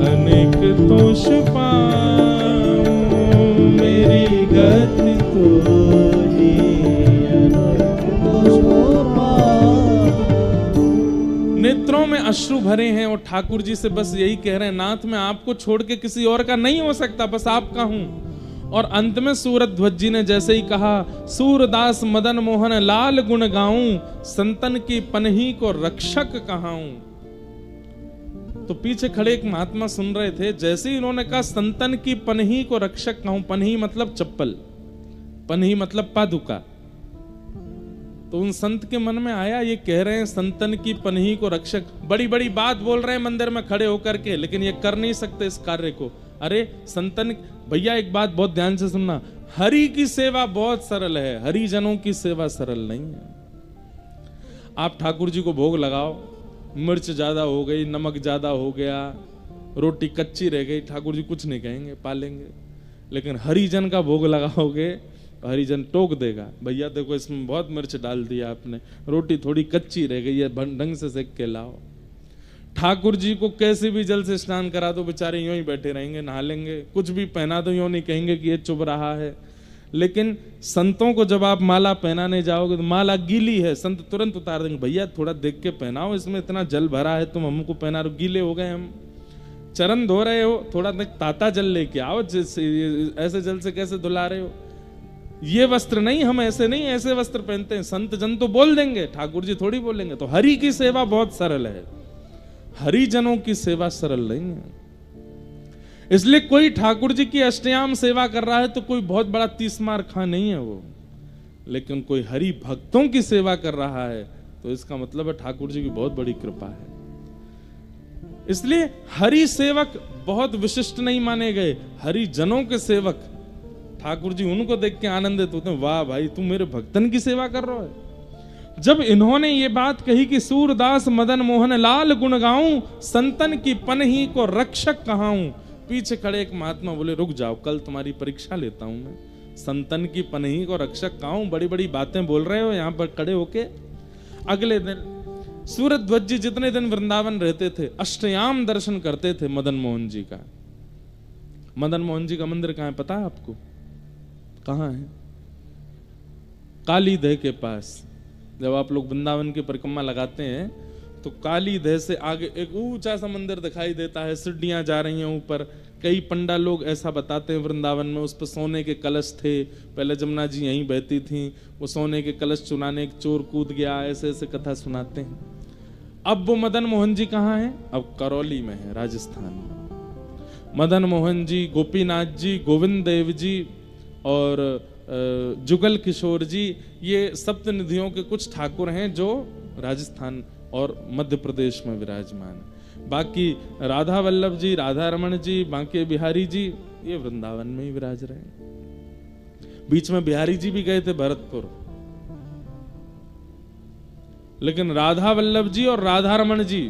अनेक दोष पाऊं, मेरी गति तो अनेक दोष पाऊं। नेत्रों में अश्रु भरे हैं और ठाकुर जी से बस यही कह रहे हैं, नाथ मैं आपको छोड़ के किसी और का नहीं हो सकता, बस आपका हूं। और अंत में सूरध्वज जी ने जैसे ही कहा, सूरदास मदन मोहन लाल गुण गाऊं, संतन की पनही को रक्षक कहाऊं। तो पीछे खड़े एक महात्मा सुन रहे थे, जैसे ही इन्होंने कहा संतन की पनही को रक्षक कहूं, पनही मतलब चप्पल, पनही मतलब पादुका, तो उन संत के मन में आया, ये कह रहे हैं संतन की पनही को रक्षक, बड़ी बड़ी बात बोल रहे हैं मंदिर में खड़े होकर के, लेकिन ये कर नहीं सकते इस कार्य को। अरे संतन, भैया एक बात बहुत ध्यान से सुनना, हरि की सेवा बहुत सरल है, हरिजनों की सेवा सरल नहीं है। आप ठाकुर जी को भोग लगाओ, मिर्च ज्यादा हो गई, नमक ज्यादा हो गया, रोटी कच्ची रह गई, ठाकुर जी कुछ नहीं कहेंगे, पालेंगे। लेकिन हरिजन का भोग लगाओगे, हरिजन टोक देगा, भैया देखो इसमें बहुत मिर्च डाल दिया आपने, रोटी थोड़ी कच्ची रह गई है, ढंग से सेक के लाओ। ठाकुर जी को कैसे भी जल से स्नान करा दो, बेचारे यूं ही बैठे रहेंगे, नहा लेंगे, कुछ भी पहना दो यूं नहीं कहेंगे कि ये चुभ रहा है। लेकिन संतों को जब आप माला पहनाने जाओगे तो माला गीली है, संत तुरंत उतार देंगे, भैया थोड़ा देख के पहनाओ, इसमें इतना जल भरा है, तुम हमको पहना रहे हो, गीले हो गए हम। चरण धो रहे हो, थोड़ा ताता जल लेके आओ, ऐसे जल से कैसे धुला रहे हो। ये वस्त्र नहीं, हम ऐसे नहीं, ऐसे वस्त्र पहनते हैं। संत जन तो बोल देंगे, ठाकुर जी थोड़ी बोलेंगे। तो हरि की सेवा बहुत सरल है, हरिजनों की सेवा सरल नहीं है। इसलिए कोई ठाकुर जी की अष्टयाम सेवा कर रहा है तो कोई बहुत बड़ा तीसमार खां नहीं है वो, लेकिन कोई हरि भक्तों की सेवा कर रहा है तो इसका मतलब है ठाकुर जी की बहुत बड़ी कृपा है। इसलिए हरि सेवक बहुत विशिष्ट नहीं माने गए, हरिजनों के सेवक, ठाकुर जी उनको देख के आनंदित होते हैं, वाह भाई तुम मेरे भक्तन की सेवा कर रहे हो। जब इन्होंने ये बात कही कि सूरदास मदन मोहन लाल गुण गाऊं, संतन की पनही को रक्षक कहाऊं, पीछे खड़े एक महात्मा बोले, रुक जाओ, कल तुम्हारी परीक्षा लेता हूं मैं। संतन की पनही को रक्षक कहाऊं, बड़ी बड़ी बातें बोल रहे हो यहां पर खड़े होके। अगले दिन सूरत ध्वज जी जितने दिन वृंदावन रहते थे अष्टयाम दर्शन करते थे मदन मोहन जी का। मदन मोहन जी का मंदिर कहाँ है पता है आपको? कहाँ है? काली दह के पास। जब आप लोग वृंदावन की परिक्रमा लगाते हैं तो काली दह से आगे एक ऊंचा सा मंदिर दिखाई देता है, सीढ़ियां जा रही हैं ऊपर। कई पंडा लोग ऐसा बताते हैं वृंदावन में उस पर सोने के कलश थे, पहले जमुना जी यहीं बहती थी, वो सोने के कलश चुराने एक चोर कूद गया, ऐसे ऐसे कथा सुनाते हैं। अब वो मदन मोहन जी कहाँ हैं? अब करौली में है, राजस्थान में। मदन मोहन जी, गोपीनाथ जी, गोविंद देव जी और जुगल किशोर जी, ये सप्तनिधियों के कुछ ठाकुर हैं जो राजस्थान और मध्य प्रदेश में विराजमान है। बाकी राधा वल्लभ जी, राधा रमन जी, बांके बिहारी जी, ये वृंदावन में ही विराज रहे हैं। बीच में बिहारी जी भी गए थे भरतपुर, लेकिन राधा वल्लभ जी और राधा रमन जी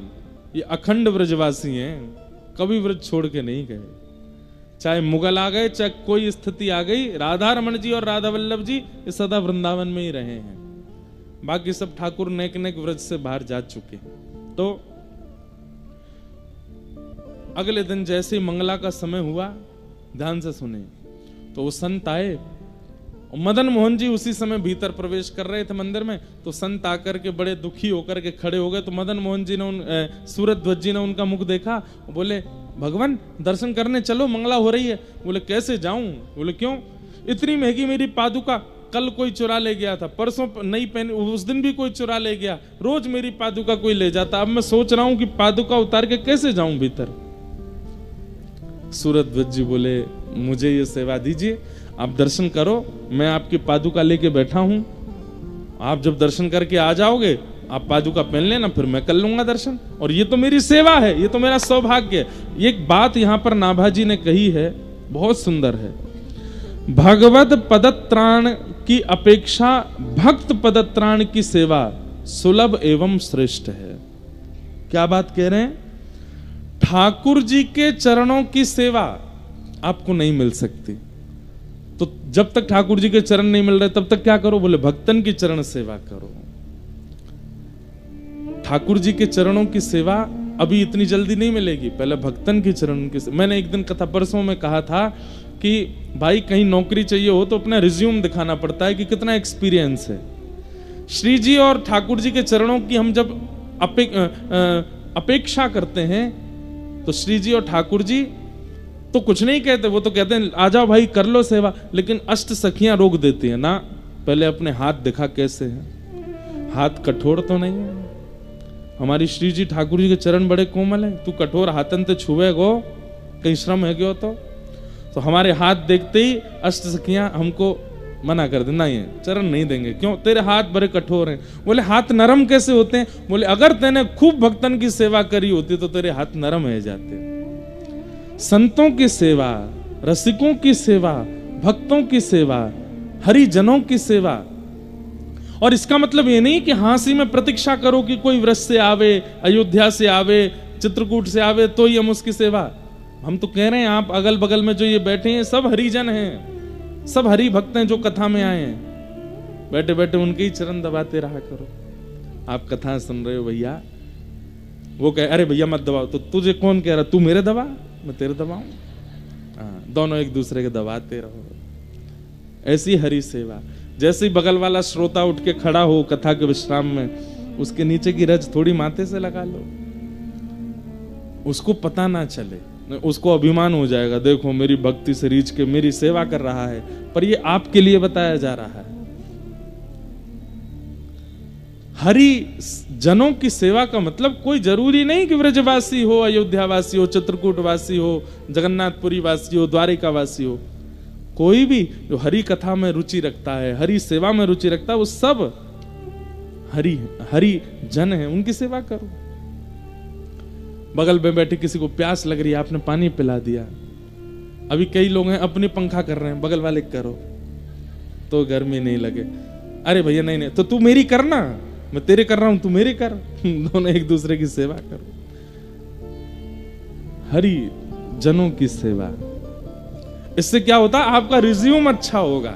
ये अखंड ब्रजवासी हैं, कभी ब्रज छोड़ के नहीं गए। चाहे मुगल आ गए, चाहे कोई स्थिति आ गई, राधा रमन जी और राधा वल्लभ जी ये सदा वृंदावन में ही रहे हैं। बाकी सब ठाकुर नेक नेक व्रज से बाहर जा चुके। तो अगले दिन जैसे ही मंगला का समय हुआ, ध्यान से सुने, तो वो संत आए और मदन मोहन जी उसी समय भीतर प्रवेश कर रहे थे मंदिर में। तो संत आकर के बड़े दुखी होकर के खड़े हो गए। तो मदन मोहन जी ने सूरत ध्वज जी ने उनका मुख देखा, बोले भगवान दर्शन करने चलो, मंगला हो रही है। बोले कैसे जाऊं? बोले क्यों? इतनी महंगी मेरी पादुका कल कोई चुरा ले गया था, परसों नहीं पहनी, उस दिन भी कोई चुरा ले गया, रोज मेरी पादुका कोई ले जाता। अब मैं सोच रहा हूं कि पादुका उतार के कैसे जाऊं भीतर। सूरत ध्वज जी बोले मुझे ये सेवा दीजिए, आप दर्शन करो, मैं आपकी पादुका लेके बैठा हूं, आप जब दर्शन करके आ जाओगे आप पादुका पहन लेना, फिर मैं कर लूंगा दर्शन, और ये तो मेरी सेवा है, ये तो मेरा सौभाग्य है। ये एक बात यहां पर नाभाजी ने कही है, बहुत सुंदर है। भगवत पदत्राण की अपेक्षा भक्त पदत्राण की सेवा सुलभ एवं श्रेष्ठ है। क्या बात कह रहे हैं? ठाकुर जी के चरणों की सेवा आपको नहीं मिल सकती। तो जब तक ठाकुर जी के चरण नहीं मिल रहे तब तक क्या करो? बोले भक्तन की चरण सेवा करो। ठाकुर जी के चरणों की सेवा अभी इतनी जल्दी नहीं मिलेगी, पहले भक्तन की चरणों की। मैंने एक दिन कथा परसों में कहा था कि भाई कहीं नौकरी चाहिए हो तो अपना रिज्यूम दिखाना पड़ता है कि कितना एक्सपीरियंस है। श्री जी और ठाकुर जी के चरणों की हम जब अपेक्षा करते हैं तो श्री जी और ठाकुर जी तो कुछ नहीं कहते, वो तो कहते हैं आ जाओ भाई कर लो सेवा। लेकिन अष्ट सखियां रोक देती है ना, पहले अपने हाथ दिखा कैसे है, हाथ कठोर तो नहीं है। हमारी श्री जी ठाकुर जी के चरण बड़े कोमल हैं, तू कठोर हाथन ते छुए गो, कहीं श्रम है क्यों? तो हमारे हाथ देखते ही अष्ट सखियां हमको मना कर देना, ये चरण नहीं देंगे, क्यों? तेरे हाथ बड़े कठोर हैं। बोले हाथ नरम कैसे होते हैं? बोले अगर तेने खूब भक्तन की सेवा करी होती तो तेरे हाथ नरम हो जाते। संतों की सेवा, रसिकों की सेवा, भक्तों की सेवा, हरिजनों की सेवा। और इसका मतलब ये नहीं कि हाँसी में प्रतीक्षा करो कि कोई व्रज से आवे, अयोध्या से आवे, चित्रकूट से आवे तो ही हम उसकी सेवा। हम तो कह रहे हैं आप अगल बगल में जो ये बैठे हैं सब हरिजन हैं, सब हरि भक्त हैं जो कथा में आए हैं। बैठे बैठे उनके ही चरण दबाते रहा करो। आप कथा सुन रहे हो भैया, वो कहे अरे भैया मत दबाओ, तो तुझे कौन कह रहा तू मेरे दबा मैं तेरे दबाऊं? हाँ, दोनों एक दूसरे के दबाते रहो। ऐसी हरि सेवा। जैसे ही बगल वाला श्रोता उठ के खड़ा हो कथा के विश्राम में, उसके नीचे की रज थोड़ी माथे से लगा लो, उसको पता ना चले, उसको अभिमान हो जाएगा, देखो मेरी भक्ति से रीझ के मेरी सेवा कर रहा है, पर ये आपके लिए बताया जा रहा है। हरि जनों की सेवा का मतलब कोई जरूरी नहीं कि व्रजवासी हो, अयोध्यावासी हो, चित्रकूटवासी हो, जगन्नाथपुरी वासी हो, द्वारिका वासी हो। कोई भी जो हरि कथा में रुचि रखता है, हरि सेवा में रुचि रखता है, वो सब हरि जन है, उनकी सेवा करो। बगल में बैठे किसी को प्यास लग रही है, आपने पानी पिला दिया। अभी कई लोग हैं अपनी पंखा कर रहे हैं, बगल वाले करो तो गर्मी नहीं लगे। अरे भैया नहीं, तो तू मेरी करना, मैं तेरे कर रहा हूं, तू मेरी कर। दोनों एक दूसरे की सेवा करो। हरि जनों की सेवा, इससे क्या होता है? आपका रिज्यूम अच्छा होगा।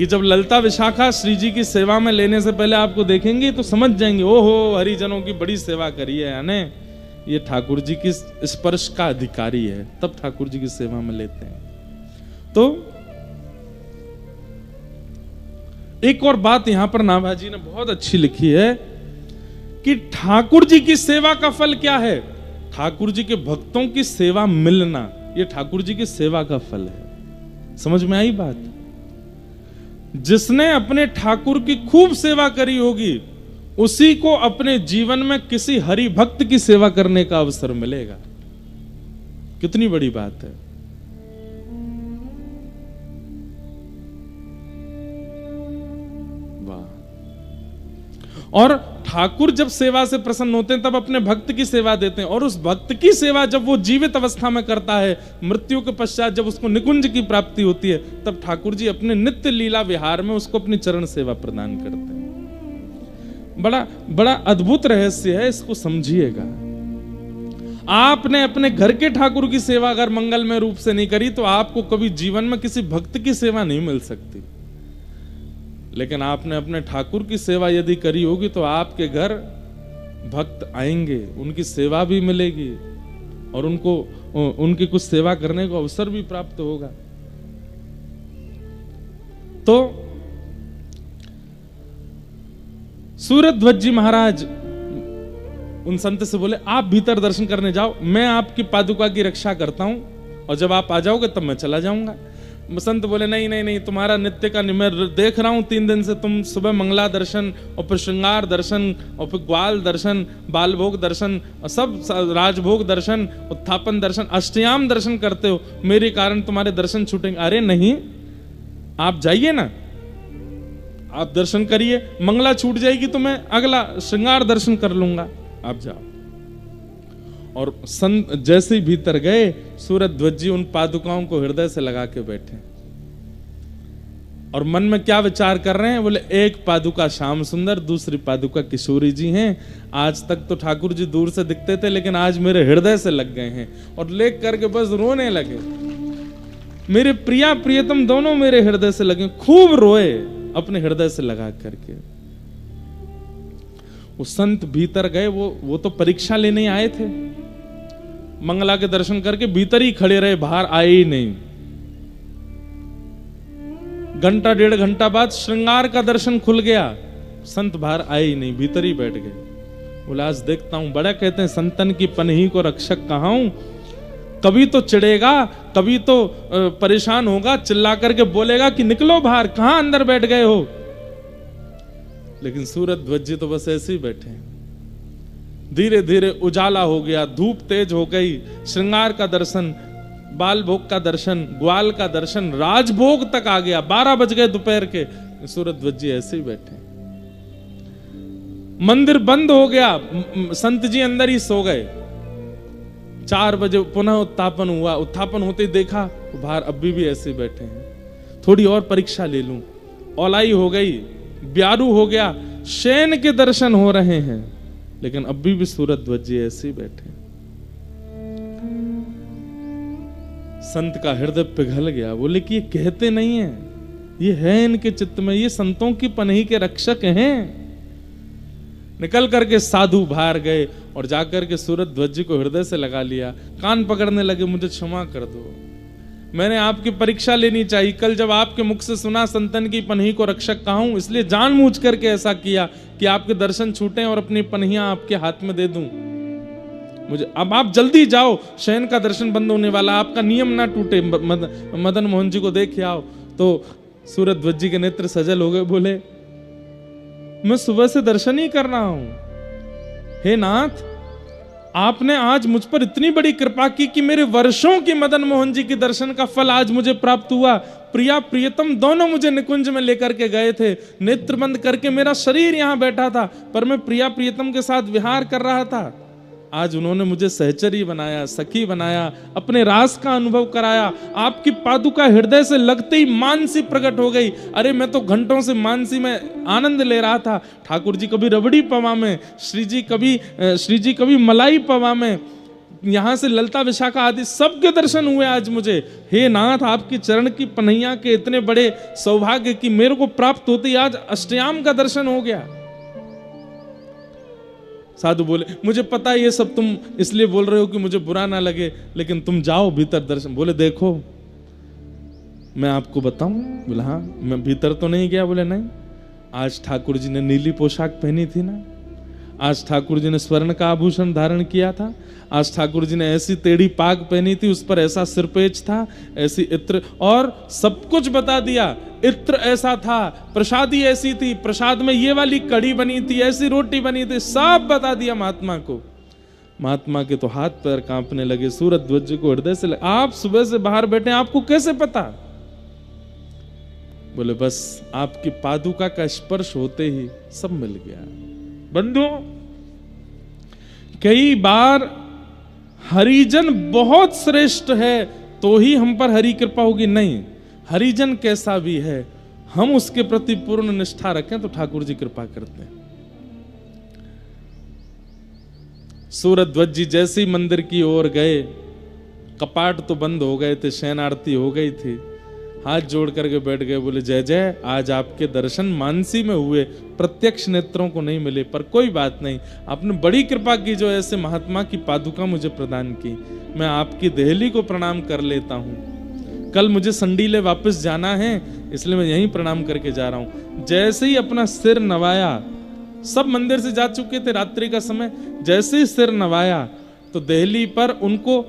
ये जब ललिता विशाखा श्री जी की सेवा में लेने से पहले आपको देखेंगे तो समझ जाएंगे, ओहो हरिजनों की बड़ी सेवा करी है, यानी ये ठाकुर जी की स्पर्श का अधिकारी है, तब ठाकुर जी की सेवा में लेते हैं। तो एक और बात यहां पर नाभाजी ने बहुत अच्छी लिखी है कि ठाकुर जी की सेवा का फल क्या है? ठाकुर जी के भक्तों की सेवा मिलना, ये ठाकुर जी की सेवा का फल है। समझ में आई बात? जिसने अपने ठाकुर की खूब सेवा करी होगी उसी को अपने जीवन में किसी हरि भक्त की सेवा करने का अवसर मिलेगा। कितनी बड़ी बात है। वाह। और ठाकुर जब सेवा से प्रसन्न होते हैं तब अपने भक्त की सेवा देते हैं, और उस भक्त की सेवा जब वो जीवित अवस्था में करता है, मृत्यु के पश्चात जब उसको निकुंज की प्राप्ति होती है, तब ठाकुर जी अपने नित्य लीला विहार में उसको अपनी चरण सेवा प्रदान करते हैं। बड़ा बड़ा अद्भुत रहस्य है, इसको समझिएगा। आपने अपने घर के ठाकुर की सेवा अगर मंगलमय रूप से नहीं करी तो आपको कभी जीवन में किसी भक्त की सेवा नहीं मिल सकती। लेकिन आपने अपने ठाकुर की सेवा यदि करी होगी तो आपके घर भक्त आएंगे, उनकी सेवा भी मिलेगी और उनको उनकी कुछ सेवा करने को अवसर भी प्राप्त होगा। तो सूरध्वज जी महाराज उन संत से बोले, आप भीतर दर्शन करने जाओ, मैं आपकी पादुका की रक्षा करता हूं, और जब आप आ जाओगे तब मैं चला जाऊंगा। संत बोले, नहीं नहीं नहीं, तुम्हारा नित्य का मैं देख रहा हूं 3 दिन से, तुम सुबह मंगला दर्शन और फिर श्रृंगार दर्शन और फिर ग्वाल दर्शन, बाल भोग दर्शन और सब राजभोग दर्शन, उत्थापन दर्शन, अष्टयाम दर्शन करते हो, मेरे कारण तुम्हारे दर्शन छूटेंगे। अरे नहीं, आप जाइए ना, आप दर्शन करिए, मंगला छूट जाएगी तो मैं अगला श्रृंगार दर्शन कर लूंगा, आप जाओ। और संत जैसे ही भीतर गए, सूरध्वज जी उन पादुकाओं को हृदय से लगा के बैठे और मन में क्या विचार कर रहे हैं? बोले, एक पादुका श्याम सुंदर, दूसरी पादुका किशोरी जी हैं। आज तक तो ठाकुर जी दूर से दिखते थे, लेकिन आज मेरे हृदय से लग गए हैं, और लेख करके बस रोने लगे। मेरे प्रिया प्रियतम दोनों मेरे हृदय से लगे, खूब रोए अपने हृदय से लगा करके। वो संत भीतर गए, वो तो परीक्षा लेने आए थे, मंगला के दर्शन करके भीतर ही खड़े रहे, बाहर आए ही नहीं। घंटा 1.5 घंटा बाद श्रृंगार का दर्शन खुल गया, संत बाहर आए ही नहीं, भीतर ही बैठ गए। बोला, आज देखता हूं, बड़ा कहते हैं संतन की पनही को रक्षक कहां हूं, कभी तो चिढ़ेगा, कभी तो परेशान होगा, चिल्ला करके बोलेगा कि निकलो बाहर, कहां अंदर बैठ गए हो। लेकिन सूरध्वज जी तो बस ऐसे ही बैठे। धीरे धीरे उजाला हो गया, धूप तेज हो गई, श्रृंगार का दर्शन, बाल भोग का दर्शन, ग्वाल का दर्शन, राजभोग तक आ गया। 12 बज गए दोपहर के, सूरध्वज जी ऐसे ही बैठे। मंदिर बंद हो गया, संत जी अंदर ही सो गए। 4 बजे पुनः उत्थापन हुआ, उत्थापन होते ही देखा तो बाहर अभी भी ऐसे बैठे हैं। थोड़ी और परीक्षा ले लूं, औलाई हो गई, ब्यारू हो गया, शयन के दर्शन हो रहे हैं, लेकिन अभी भी सूरध्वज जी ऐसे ही बैठे। संत का हृदय पिघल गया, बोले कि ये कहते नहीं है, ये है इनके चित्त में, ये संतों की पनही के रक्षक हैं। निकल करके साधु बाहर गए और जाकर के सूरध्वज जी को हृदय से लगा लिया, कान पकड़ने लगे, मुझे क्षमा कर दो, मैंने आपकी परीक्षा लेनी चाहिए। कल जब आपके मुख से सुना संतन की पनही को रक्षक कहा हूं, इसलिए जानबूझ करके ऐसा किया कि आपके दर्शन छूटे और अपनी पनहियां आपके हाथ में दे दूं। मुझे अब आप जल्दी जाओ, शयन का दर्शन बंद होने वाला, आपका नियम ना टूटे, मदन मोहन जी को देख आओ। तो सूरध्वज जी के नेत्र सजल हो गए, बोले, मैं सुबह से दर्शन ही कर रहा हूं, हे नाथ, आपने आज मुझ पर इतनी बड़ी कृपा की कि मेरे वर्षों की मदन मोहन जी के दर्शन का फल आज मुझे प्राप्त हुआ। प्रिया प्रियतम दोनों मुझे निकुंज में लेकर के गए थे, नेत्र बंद करके मेरा शरीर यहां बैठा था, पर मैं प्रिया प्रियतम के साथ विहार कर रहा था। आज उन्होंने मुझे सहचरी बनाया, सखी बनाया, अपने रास का अनुभव कराया। आपकी पादुका हृदय से लगते ही मानसी प्रकट हो गई। अरे मैं तो घंटों से मानसी में आनंद ले रहा था। ठाकुर जी कभी रबड़ी पवा में, श्री जी कभी मलाई पवा में, यहां से ललिता विशाखा आदि सबके दर्शन हुए आज मुझे। हे नाथ, आपकी चरण की पनैया के इतने बड़े सौभाग्य की मेरे को प्राप्त होती, आज अष्टयाम का दर्शन हो गया। साधु बोले, मुझे पता है ये सब तुम इसलिए बोल रहे हो कि मुझे बुरा ना लगे, लेकिन तुम जाओ भीतर दर्शन। बोले देखो मैं आपको बताऊं? बोला हाँ। मैं भीतर तो नहीं गया? बोले नहीं। आज ठाकुर जी ने नीली पोशाक पहनी थी ना, आज ठाकुर जी ने स्वर्ण का आभूषण धारण किया था, आज ठाकुर जी ने ऐसी टेढ़ी पाग पहनी थी, उस पर ऐसा सिरपेच था, ऐसी इत्र, और सब कुछ बता दिया। इत्र ऐसा था, प्रसादी ऐसी थी, प्रसाद में ये वाली कड़ी बनी थी, ऐसी रोटी बनी थी, सब बता दिया महात्मा को। महात्मा के तो हाथ पैर कांपने लगे, सूरज ध्वज को हृदय से लगे। आप सुबह से बाहर बैठे, आपको कैसे पता? बोले बस आपकी पादुका का स्पर्श होते ही सब मिल गया। बंधुओं, कई बार हरिजन बहुत श्रेष्ठ है तो ही हम पर हरि कृपा होगी, नहीं, हरिजन कैसा भी है हम उसके प्रति पूर्ण निष्ठा रखें तो ठाकुर जी कृपा करते हैं। सूरज ध्वज जी जैसे ही मंदिर की ओर गए, कपाट तो बंद हो गए थे, शयन आरती हो गई थी, हाथ जोड़ करके बैठ गए। बोले जय जय, आज आपके दर्शन मानसी में हुए, प्रत्यक्ष नेत्रों को नहीं मिले, पर कोई बात नहीं, आपने बड़ी कृपा की जो ऐसे महात्मा की पादुका मुझे प्रदान की। मैं आपकी देहली को प्रणाम कर लेता हूँ, कल मुझे संडीले वापस जाना है, इसलिए मैं यहीं प्रणाम करके जा रहा हूँ। जैसे ही अपना सिर नवाया, सब मंदिर से जा चुके थे रात्रि का समय, जैसे ही सिर नवाया तो देहली पर उनको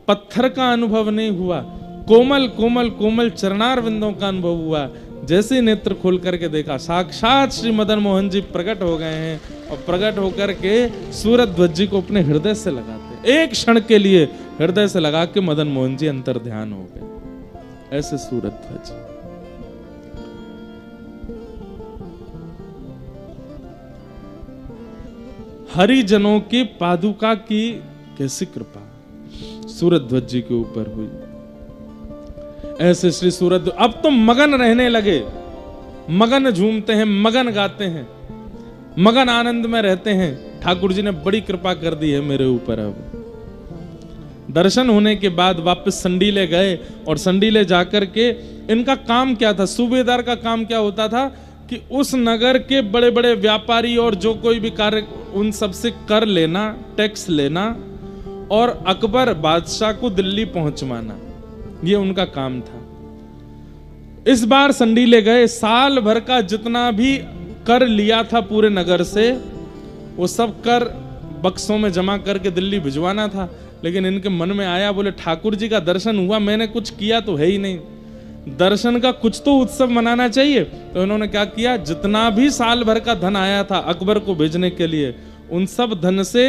पत्थर का अनुभव नहीं हुआ, कोमल कोमल कोमल चरणार विंदों का अनुभव हुआ। जैसे ही नेत्र खोल करके देखा, साक्षात श्री मदन मोहन जी प्रकट हो गए हैं, और प्रकट होकर के सूरज ध्वज जी को अपने हृदय से लगाते, एक क्षण के लिए हृदय से लगा के मदन मोहन जी अंतर ध्यान हो गए। ऐसे सूरज ध्वज। हरिजनों की पादुका की कैसी कृपा सूरज ध्वज जी के ऊपर हुई। ऐसे श्री सूरज, अब तो मगन रहने लगे, मगन झूमते हैं, मगन गाते हैं, मगन आनंद में रहते हैं। ठाकुर जी ने बड़ी कृपा कर दी है मेरे ऊपर। अब दर्शन होने के बाद वापस संडीले गए, और संडीले जाकर के इनका काम क्या था, सूबेदार का काम क्या होता था कि उस नगर के बड़े बड़े व्यापारी और जो कोई भी कार्य, उन सबसे कर लेना, टैक्स लेना, और अकबर बादशाह को दिल्ली पहुंचवाना, ये उनका काम था। इस बार संडीले गए, साल भर का जितना भी कर लिया था पूरे नगर से, वो सब कर बक्सों में जमा करके दिल्ली भिजवाना था। लेकिन इनके मन में आया, बोले ठाकुर जी का दर्शन हुआ, मैंने कुछ किया तो है ही नहीं, दर्शन का कुछ तो उत्सव मनाना चाहिए। तो इन्होंने क्या किया, जितना भी साल भर का धन आया था अकबर को भेजने के लिए, उन सब धन से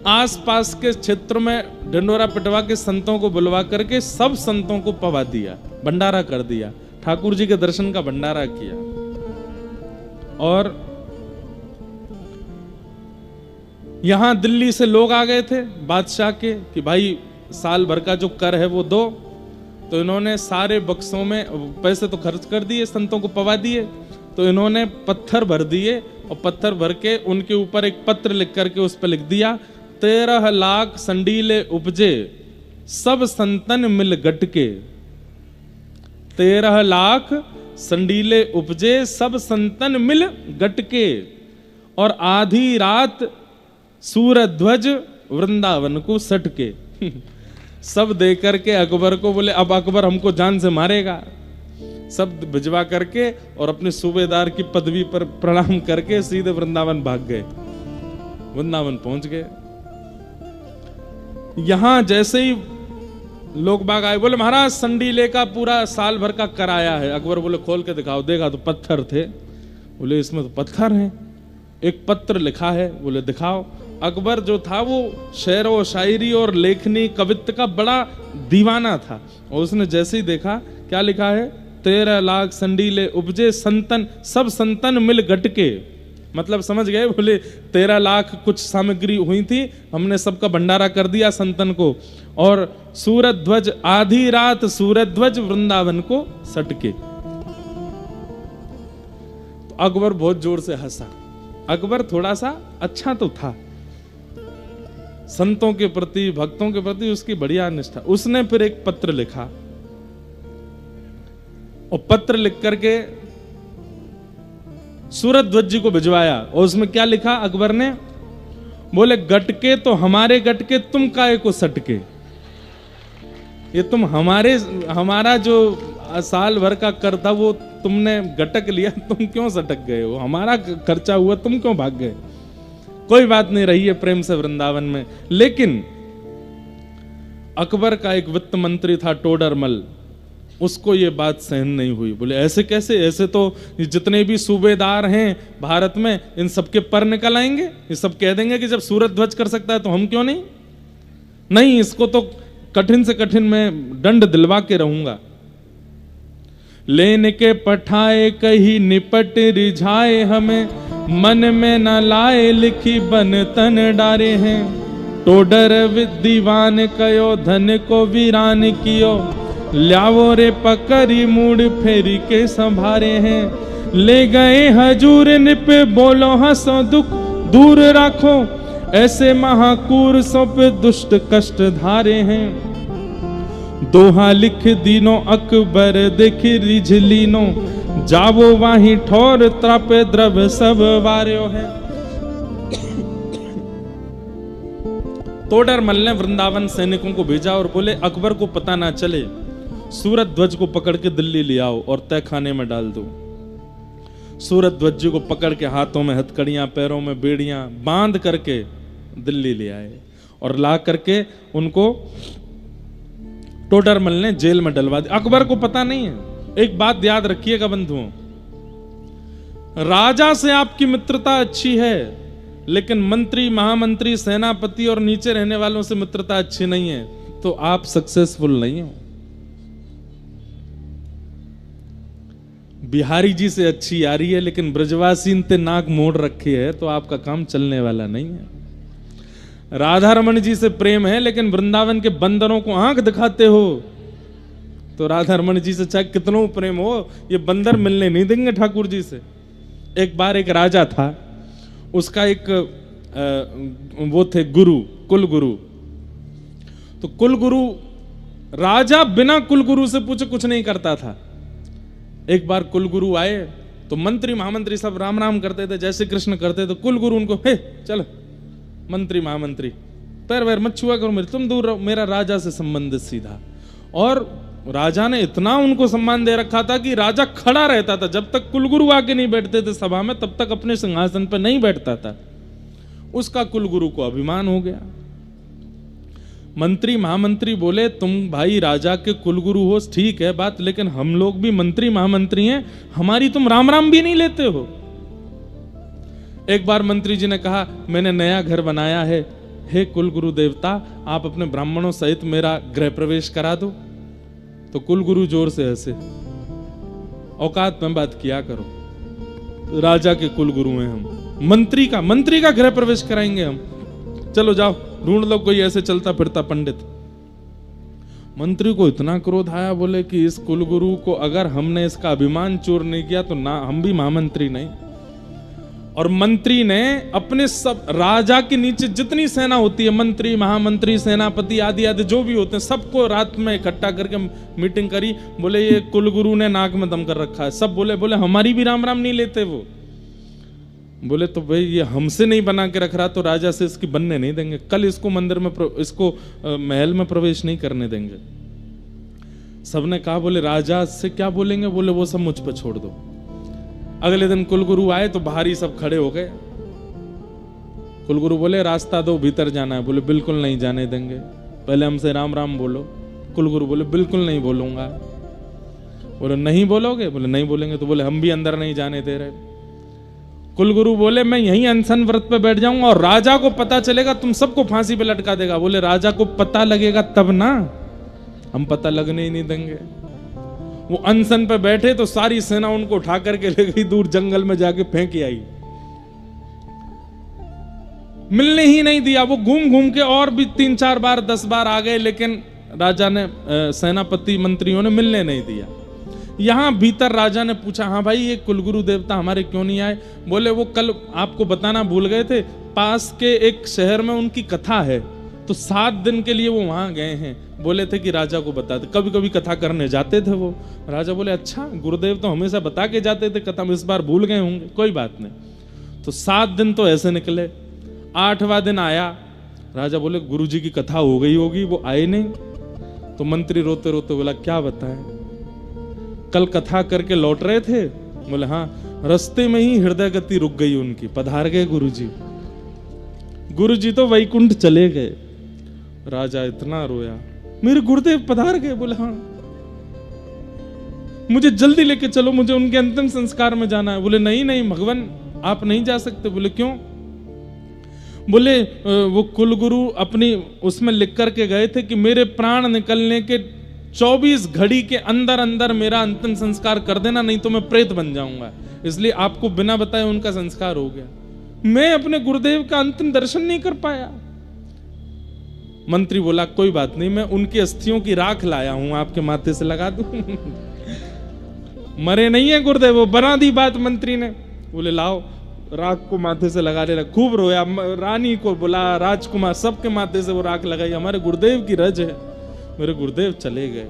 आसपास के क्षेत्र में ढिंडोरा पिटवा के संतों को बुलवा करके सब संतों को पवा दिया, भंडारा कर दिया, ठाकुर जी के दर्शन का भंडारा किया। और यहां दिल्ली से लोग आ गए थे बादशाह के कि भाई साल भर का जो कर है वो दो। तो इन्होंने सारे बक्सों में पैसे तो खर्च कर दिए, संतों को पवा दिए, तो इन्होंने पत्थर भर दिए, और पत्थर भर के उनके ऊपर एक पत्र लिख करके उस पर लिख दिया, 13 लाख संडीले उपजे सब संतन मिल गटके। 13 लाख संडीले उपजे सब संतन मिल गटके, और आधी रात सूरज ध्वज वृंदावन को सटके। सब दे करके अकबर को बोले, अब अकबर हमको जान से मारेगा। सब भिजवा करके और अपने सूबेदार की पदवी पर प्रणाम करके सीधे वृंदावन भाग गए। वृंदावन पहुंच गए। यहां जैसे ही लोग बाग आए, बोले महाराज संडीले का पूरा साल भर का कराया है। अकबर बोले खोल के दिखाओ। देखा तो पत्थर थे। बोले इसमें तो पत्थर हैं, एक पत्र लिखा है। बोले दिखाओ। अकबर जो था वो शेर व शायरी और लेखनी कवित्व का बड़ा दीवाना था, और उसने जैसे ही देखा क्या लिखा है, 13 लाख संडीले उपजे संतन सब संतन मिल गटके। मतलब समझ गए। बोले 13 लाख कुछ सामग्री हुई थी, हमने सबका भंडारा कर दिया संतन को, और सूरज ध्वज आधी रात सूरज ध्वज वृंदावन को सटके। तो अकबर बहुत जोर से हंसा। अकबर थोड़ा सा अच्छा तो था, संतों के प्रति, भक्तों के प्रति उसकी बढ़िया निष्ठा। उसने फिर एक पत्र लिखा और पत्र लिख करके सूरध्वज जी को भिजवाया। और उसमें क्या लिखा अकबर ने? बोले गटके तो हमारे गटके, तुम काहे को सटके। ये तुम हमारा जो साल भर का कर था वो तुमने गटक लिया, तुम क्यों सटक गए हो? हमारा खर्चा हुआ, तुम क्यों भाग गए? कोई बात नहीं, रही है प्रेम से वृंदावन में। लेकिन अकबर का एक वित्त मंत्री था टोडरमल, उसको ये बात सहन नहीं हुई। बोले ऐसे कैसे? ऐसे तो जितने भी सूबेदार हैं भारत में, इन सबके पर निकल आएंगे। ये सब कह देंगे कि जब सूरध्वज कर सकता है तो हम क्यों नहीं। नहीं, इसको तो कठिन से कठिन मैं दंड दिलवा के रहूंगा। लेन के पठाए कही निपट रिझाए, हमें मन में न लाए लिखी बन तन डारे हैं। टोडर दीवान कयो धन को वीरान कियो, ल्यावो रे पकड़ी मूड फेरी के संभारे हैं। ले गए हजूर निप बोलो हंसो दुख दूर राखो, ऐसे महाकूर सो पे दुष्ट कष्ट धारे हैं। दोहा लिख दीनो अकबर देख रिझलीनो, जावो वाही ठोर त्रापे द्रव सब वार्यो है। तोडरमल ने वृंदावन सैनिकों को भेजा और बोले अकबर को पता ना चले, सूरध्वज को पकड़ के दिल्ली ले आओ और तय खाने में डाल दो। सूरध्वज जी को पकड़ के हाथों में हथकड़ियां, पैरों में बेड़ियां बांध करके दिल्ली ले आए और ला करके उनको टोडरमल ने जेल में डलवा दिया। अकबर को पता नहीं है। एक बात याद रखिएगा बंधुओं, राजा से आपकी मित्रता अच्छी है, लेकिन मंत्री, महामंत्री, सेनापति और नीचे रहने वालों से मित्रता अच्छी नहीं है तो आप सक्सेसफुल नहीं हो। बिहारी जी से अच्छी यारी है, लेकिन ब्रजवासी ने नाक मोड़ रखी है तो आपका काम चलने वाला नहीं है। राधा रमन जी से प्रेम है, लेकिन वृंदावन के बंदरों को आंख दिखाते हो तो राधा रमन जी से चाहे कितनों प्रेम हो, ये बंदर मिलने नहीं देंगे ठाकुर जी से। एक बार एक राजा था, उसका एक वो थे गुरु, कुल गुरु। तो कुल गुरु, राजा बिना कुल गुरु से पूछे कुछ नहीं करता था। एक बार कुल गुरु आए तो मंत्री महामंत्री सब राम राम करते थे, जैसे कृष्ण करते थे। कुल गुरु उनको, हे चल मंत्री महामंत्री पैर वैर मत छुआ करो मेरे, तुम दूर रहो, मेरा राजा से संबंधित सीधा। और राजा ने इतना उनको सम्मान दे रखा था कि राजा खड़ा रहता था, जब तक कुलगुरु आके नहीं बैठते थे सभा में तब तक अपने सिंहासन पर नहीं बैठता था। उसका कुलगुरु को अभिमान हो गया। मंत्री महामंत्री बोले तुम भाई राजा के कुलगुरु हो, ठीक है बात, लेकिन हम लोग भी मंत्री महामंत्री हैं, हमारी तुम राम राम भी नहीं लेते हो। एक बार मंत्री जी ने कहा मैंने नया घर बनाया है, हे कुलगुरु देवता आप अपने ब्राह्मणों सहित मेरा गृह प्रवेश करा दो। तो कुलगुरु जोर से हंसे, औकात में बात किया करो, राजा के कुलगुरु हैं हम, मंत्री का गृह प्रवेश कराएंगे हम, चलो जाओ ढूंढ लो कोई ऐसे चलता फिरता पंडित। मंत्री को इतना क्रोध आया, बोले कि इस कुलगुरु को अगर हमने इसका अभिमान चोर नहीं किया तो ना हम भी महामंत्री नहीं। और मंत्री ने अपने सब राजा के नीचे जितनी सेना होती है, मंत्री महामंत्री सेनापति आदि आदि जो भी होते हैं, सबको रात में इकट्ठा करके मीटिंग करी। बोले ये कुलगुरु ने नाक में दम कर रखा है। सब बोले हमारी भी राम राम नहीं लेते वो। बोले तो भाई ये हमसे नहीं बना के रख रहा तो राजा से इसकी बनने नहीं देंगे, कल इसको मंदिर में इसको महल में प्रवेश नहीं करने देंगे। सबने कहा बोले राजा से क्या बोलेंगे, बोले वो सब मुझ पर छोड़ दो। अगले दिन कुलगुरु आए तो बाहर ही सब खड़े हो गए। कुलगुरु बोले रास्ता दो भीतर जाना है। बोले बिल्कुल नहीं जाने देंगे, पहले हमसे राम राम बोलो। कुलगुरु बोले बिल्कुल नहीं बोलूंगा। बोले नहीं बोलोगे? बोले नहीं बोलेंगे। तो बोले हम भी अंदर नहीं जाने दे रहे। कुलगुरु बोले मैं यहीं अनशन व्रत पे बैठ जाऊंगा और राजा को पता चलेगा तुम सबको फांसी पे लटका देगा। बोले राजा को पता लगेगा तब ना, हम पता लगने ही नहीं देंगे। वो अनशन पे बैठे तो सारी सेना उनको उठा करके ले गई, दूर जंगल में जाके फेंक आई, मिलने ही नहीं दिया। वो घूम घूम के और भी 3-4 बार 10 बार आ गए, लेकिन राजा ने सेनापति मंत्रियों ने मिलने नहीं दिया। यहां भीतर राजा ने पूछा हाँ भाई ये कुलगुरु देवता हमारे क्यों नहीं आए? बोले वो कल आपको बताना भूल गए थे, पास के एक शहर में उनकी कथा है, तो 7 दिन के लिए वो वहां गए हैं, बोले थे कि राजा को बता दे। कभी कभी कथा करने जाते थे वो। राजा बोले अच्छा, गुरुदेव तो हमेशा बता के जाते थे कथा, में इस बार भूल गए होंगे, कोई बात नहीं। तो 7 दिन तो ऐसे निकले। 8वां दिन आया, राजा बोले गुरुजी की कथा हो गई होगी, वो आए नहीं। तो मंत्री रोते रोते बोला क्या बताएं, कल कथा करके लौट रहे थे? बोले हाँ, रास्ते में ही हृदय गति रुक गई उनकी, पधार गए गुरुजी। गुरुजी तो वैकुंठ चले गए। राजा इतना रोया, मेरे गुरुदेव पधार गए? बोले हाँ, मुझे जल्दी लेके चलो, मुझे उनके अंतिम संस्कार में जाना है। बोले नहीं नहीं भगवान, आप नहीं जा सकते। बोले क्यों? बोले वो कुलगुरु अपनी उसमें लिख करके गए थे कि मेरे प्राण निकलने के 24 घड़ी के अंदर अंदर मेरा अंतिम संस्कार कर देना, नहीं तो मैं प्रेत बन जाऊंगा। इसलिए आपको बिना बताए उनका संस्कार हो गया। मैं अपने गुरुदेव का अंतिम दर्शन नहीं कर पाया। मंत्री बोला कोई बात नहीं, मैं उनकी अस्थियों की राख लाया हूं, आपके माथे से लगा दूं। मरे नहीं है गुरुदेव, वो बना दी बात मंत्री ने। बोले लाओ, राख को माथे से लगा ले। खूब रोया, रानी को बुला, राजकुमार, सबके माथे से वो राख लगाई। हमारे गुरुदेव की रज है। मेरे गुरुदेव चले गए।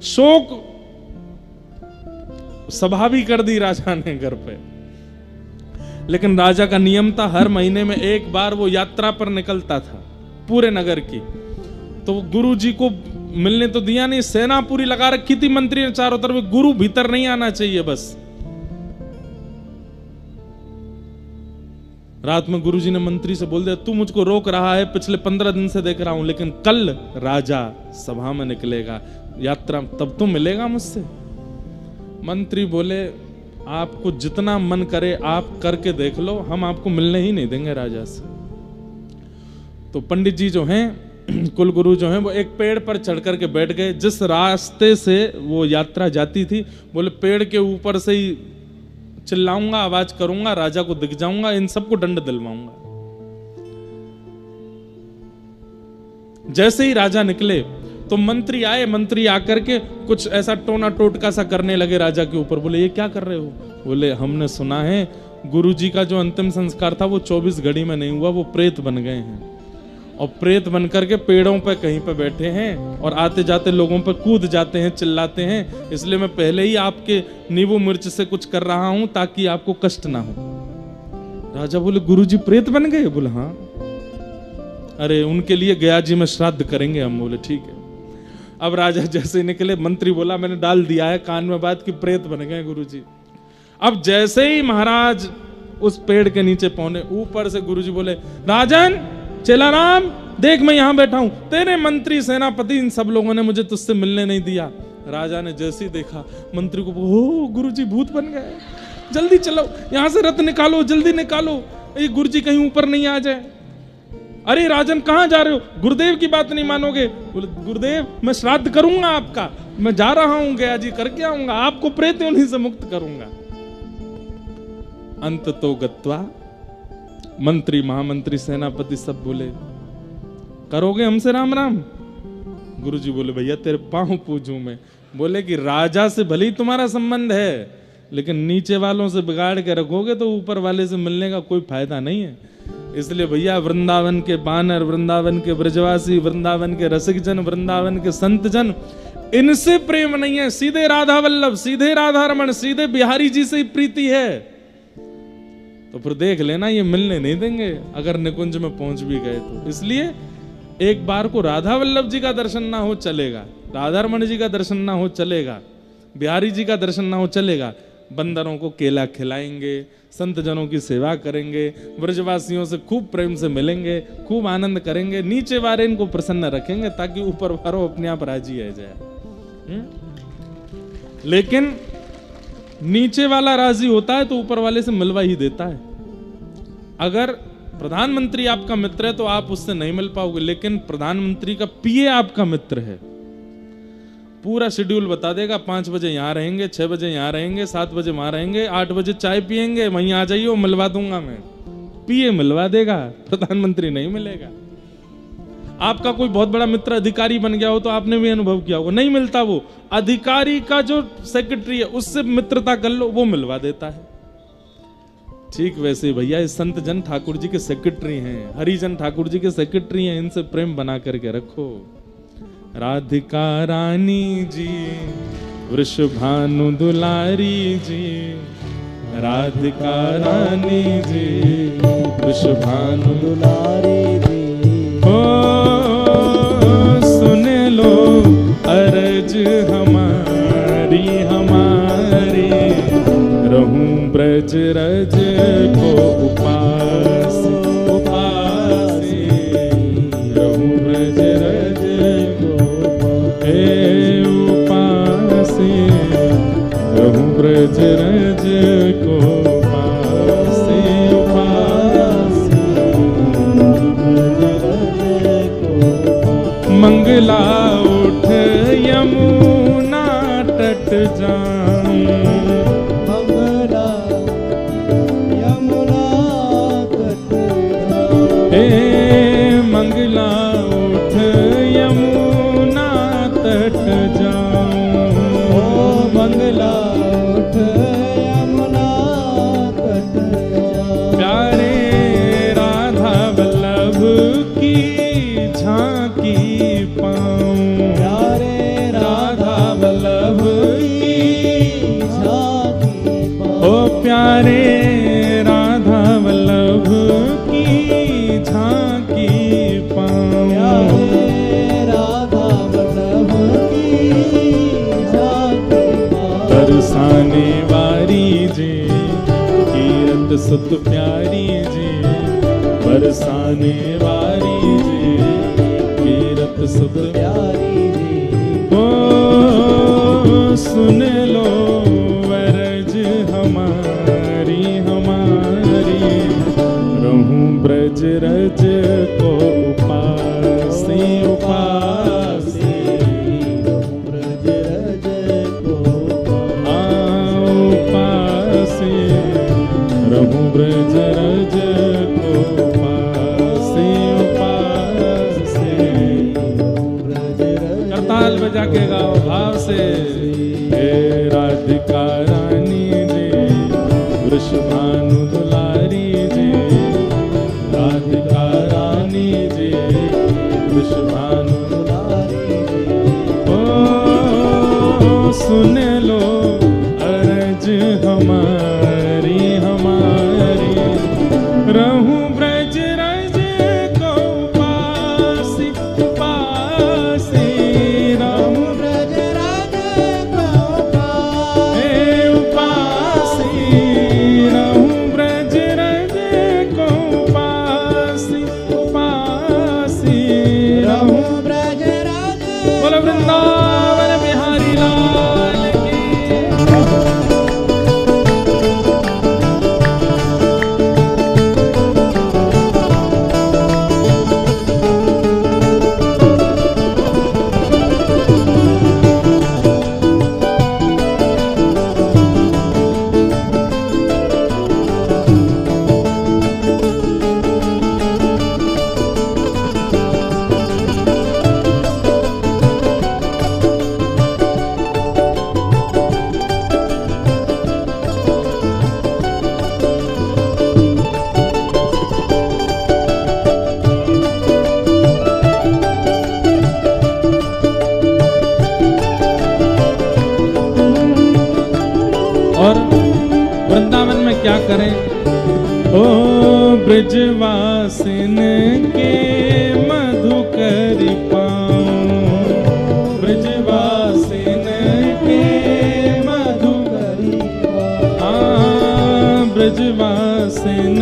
शोक सभा भी कर दी राजा ने घर पे। लेकिन राजा का नियम था, हर महीने में एक बार वो यात्रा पर निकलता था पूरे नगर की। तो गुरु जी को मिलने तो दिया नहीं, सेना पूरी लगा रखी थी मंत्री ने चारों तरफ, गुरु भीतर नहीं आना चाहिए बस। रात में गुरुजी ने मंत्री से बोल दिया तू मुझको रोक रहा है, पिछले 15 दिन से देख रहा हूं, लेकिन कल राजा सभा में निकलेगा, यात्रा तब तो मिलेगा मुझसे। मंत्री बोले आपको जितना मन करे आप करके देख लो, हम आपको मिलने ही नहीं देंगे राजा से। तो पंडित जी जो हैं, कुलगुरु जो हैं, वो एक पेड़ पर चढ़ करके बैठ गए। जिस रास्ते से वो यात्रा जाती थी, बोले पेड़ के ऊपर से ही चिल्लाऊंगा, आवाज करूंगा, राजा को दिख जाऊंगा, इन सबको दंड दिलवाऊंगा। जैसे ही राजा निकले तो मंत्री आए। मंत्री आकर के कुछ ऐसा टोना टोटका सा करने लगे राजा के ऊपर। बोले ये क्या कर रहे हो? बोले हमने सुना है गुरुजी का जो अंतिम संस्कार था वो 24 घड़ी में नहीं हुआ, वो प्रेत बन गए हैं और प्रेत बन करके पेड़ों पे कहीं पे बैठे हैं और आते जाते लोगों पे कूद जाते हैं, चिल्लाते हैं। इसलिए मैं पहले ही आपके नींबू मिर्च से कुछ कर रहा हूं ताकि आपको कष्ट ना हो। राजा बोले गुरुजी प्रेत बन गए? बोले हाँ। अरे उनके लिए गया जी में श्राद्ध करेंगे हम। बोले ठीक है। अब राजा जैसे निकले, मंत्री बोला मैंने डाल दिया है कान में बात कि प्रेत बन गए गुरुजी। अब जैसे ही महाराज उस पेड़ के नीचे पहुंचे, ऊपर से गुरुजी बोले राजन चेला राम देख मैं यहां बैठा हूं, तेरे मंत्री सेनापति इन सब लोगों ने मुझे तुझसे मिलने नहीं दिया। राजा ने जैसे ही देखा मंत्री को, ओ गुरुजी भूत बन गए, जल्दी चलो यहां से रथ निकालो, जल्दी निकालो, ये गुरुजी कहीं ऊपर नहीं आ जाए। अरे राजन कहां जा रहे हो? गुरुदेव की बात नहीं मानोगे? बोले गुरुदेव मैं श्राद्ध करूंगा आपका, मैं जा रहा हूं गया जी करके आऊंगा, आपको प्रेत योनि से मुक्त करूंगा। अंत तो गत्वा मंत्री महामंत्री सेनापति सब बोले करोगे हमसे राम राम? गुरुजी बोले भैया तेरे पांव पूजूं मैं। बोले कि राजा से भले ही तुम्हारा संबंध है, लेकिन नीचे वालों से बिगाड़ के रखोगे तो ऊपर वाले से मिलने का कोई फायदा नहीं है। इसलिए भैया वृंदावन के बानर, वृंदावन के ब्रजवासी, वृंदावन के रसिक जन, वृंदावन के संत जन, इनसे प्रेम नहीं है, सीधे राधा वल्लभ, सीधे राधा रमन, सीधे बिहारी जी से ही प्रीति है। तो फिर देख लेना ये मिलने नहीं देंगे अगर निकुंज में पहुंच भी गए तो। इसलिए एक बार को राधा वल्लभ जी का दर्शन ना हो चलेगा, राधा रमन जी का दर्शन ना हो चलेगा, बिहारी जी का दर्शन ना हो चलेगा, बंदरों को केला खिलाएंगे, संत जनों की सेवा करेंगे, ब्रजवासियों से खूब प्रेम से मिलेंगे, खूब आनंद करेंगे, नीचे वाले इनको प्रसन्न रखेंगे ताकि ऊपर वालों अपने आप राजी आ जाए। लेकिन नीचे वाला राजी होता है तो ऊपर वाले से मिलवा ही देता है। अगर प्रधानमंत्री आपका मित्र है तो आप उससे नहीं मिल पाओगे, लेकिन प्रधानमंत्री का पीए आपका मित्र है, पूरा शेड्यूल बता देगा, 5 बजे यहां रहेंगे, 6 बजे यहां रहेंगे, 7 बजे वहां रहेंगे, 8 बजे चाय पियेंगे, वहीं आ जाइए मिलवा दूंगा मैं। पीए मिलवा देगा, प्रधानमंत्री नहीं मिलेगा। आपका कोई बहुत बड़ा मित्र अधिकारी बन गया हो तो आपने भी अनुभव किया होगा, नहीं मिलता वो। अधिकारी का जो सेक्रेटरी है उससे मित्रता कर लो, वो मिलवा देता है। ठीक वैसे भैया इस संत जन ठाकुर जी के सेक्रेटरी हैं, हरिजन ठाकुर जी के सेक्रेटरी हैं, इनसे प्रेम बना करके रखो। राधिका रानी जी, वृषभानु दुलारी जी, राधिका रानी जी, वृषभानु दुलारी जी। ओ सुन लो अरज हमारी हमारी, रहूं ब्रज रज को उपास उपास, रहूं ब्रज रज को उपास, रहूं ब्रज रज को उपास उपास, मंगला उठ यमुना तट जाऊं, मंगला यमुना तट हे मंगला उठ यमुना तट जाऊं, ओ मंगला उठ यमुना तट जाऊं, प्यारे राधा वल्लभ की झांकी पाऊं, प्यारे राधा वल्लभ की झांकी ओ प्यारे राधा वल्लभ की झांकी पाऊं, प्यारे राधा वल्लभ की झांकी बरसाने वारी जी, कीरत सुत प्यारी जी, बरसाने वारी जी, कीरत सुत प्यारी जी। ओ सुन लो वरज हमारी हमारी, रहूं ब्रज रज को उपास उपास, ब्रज रज को उपास, रहूं ब्रज रज को उपास उपास, ब्रज रज करताल बजा के गाओ भाव से। हे राधिका रानी जी, वृषभानु दुलारी जी, राधिका रानी जी, वृषभानु दुलारी जी। ओ सुन लो अरज हमारी हमारी, रहूं ब्रज रज को उपास उपास, रहूं ब्रज रज को उपास, रहूं ब्रज रज को उपास उपास, रहूं ब्रज रज। बोलो वृंदावन बिहारी लाल की। और वृंदावन में क्या करें? ओ ब्रजवासिन के मधुकर पाऊं, ब्रजवासिन के मधुकर, ब्रजवासिन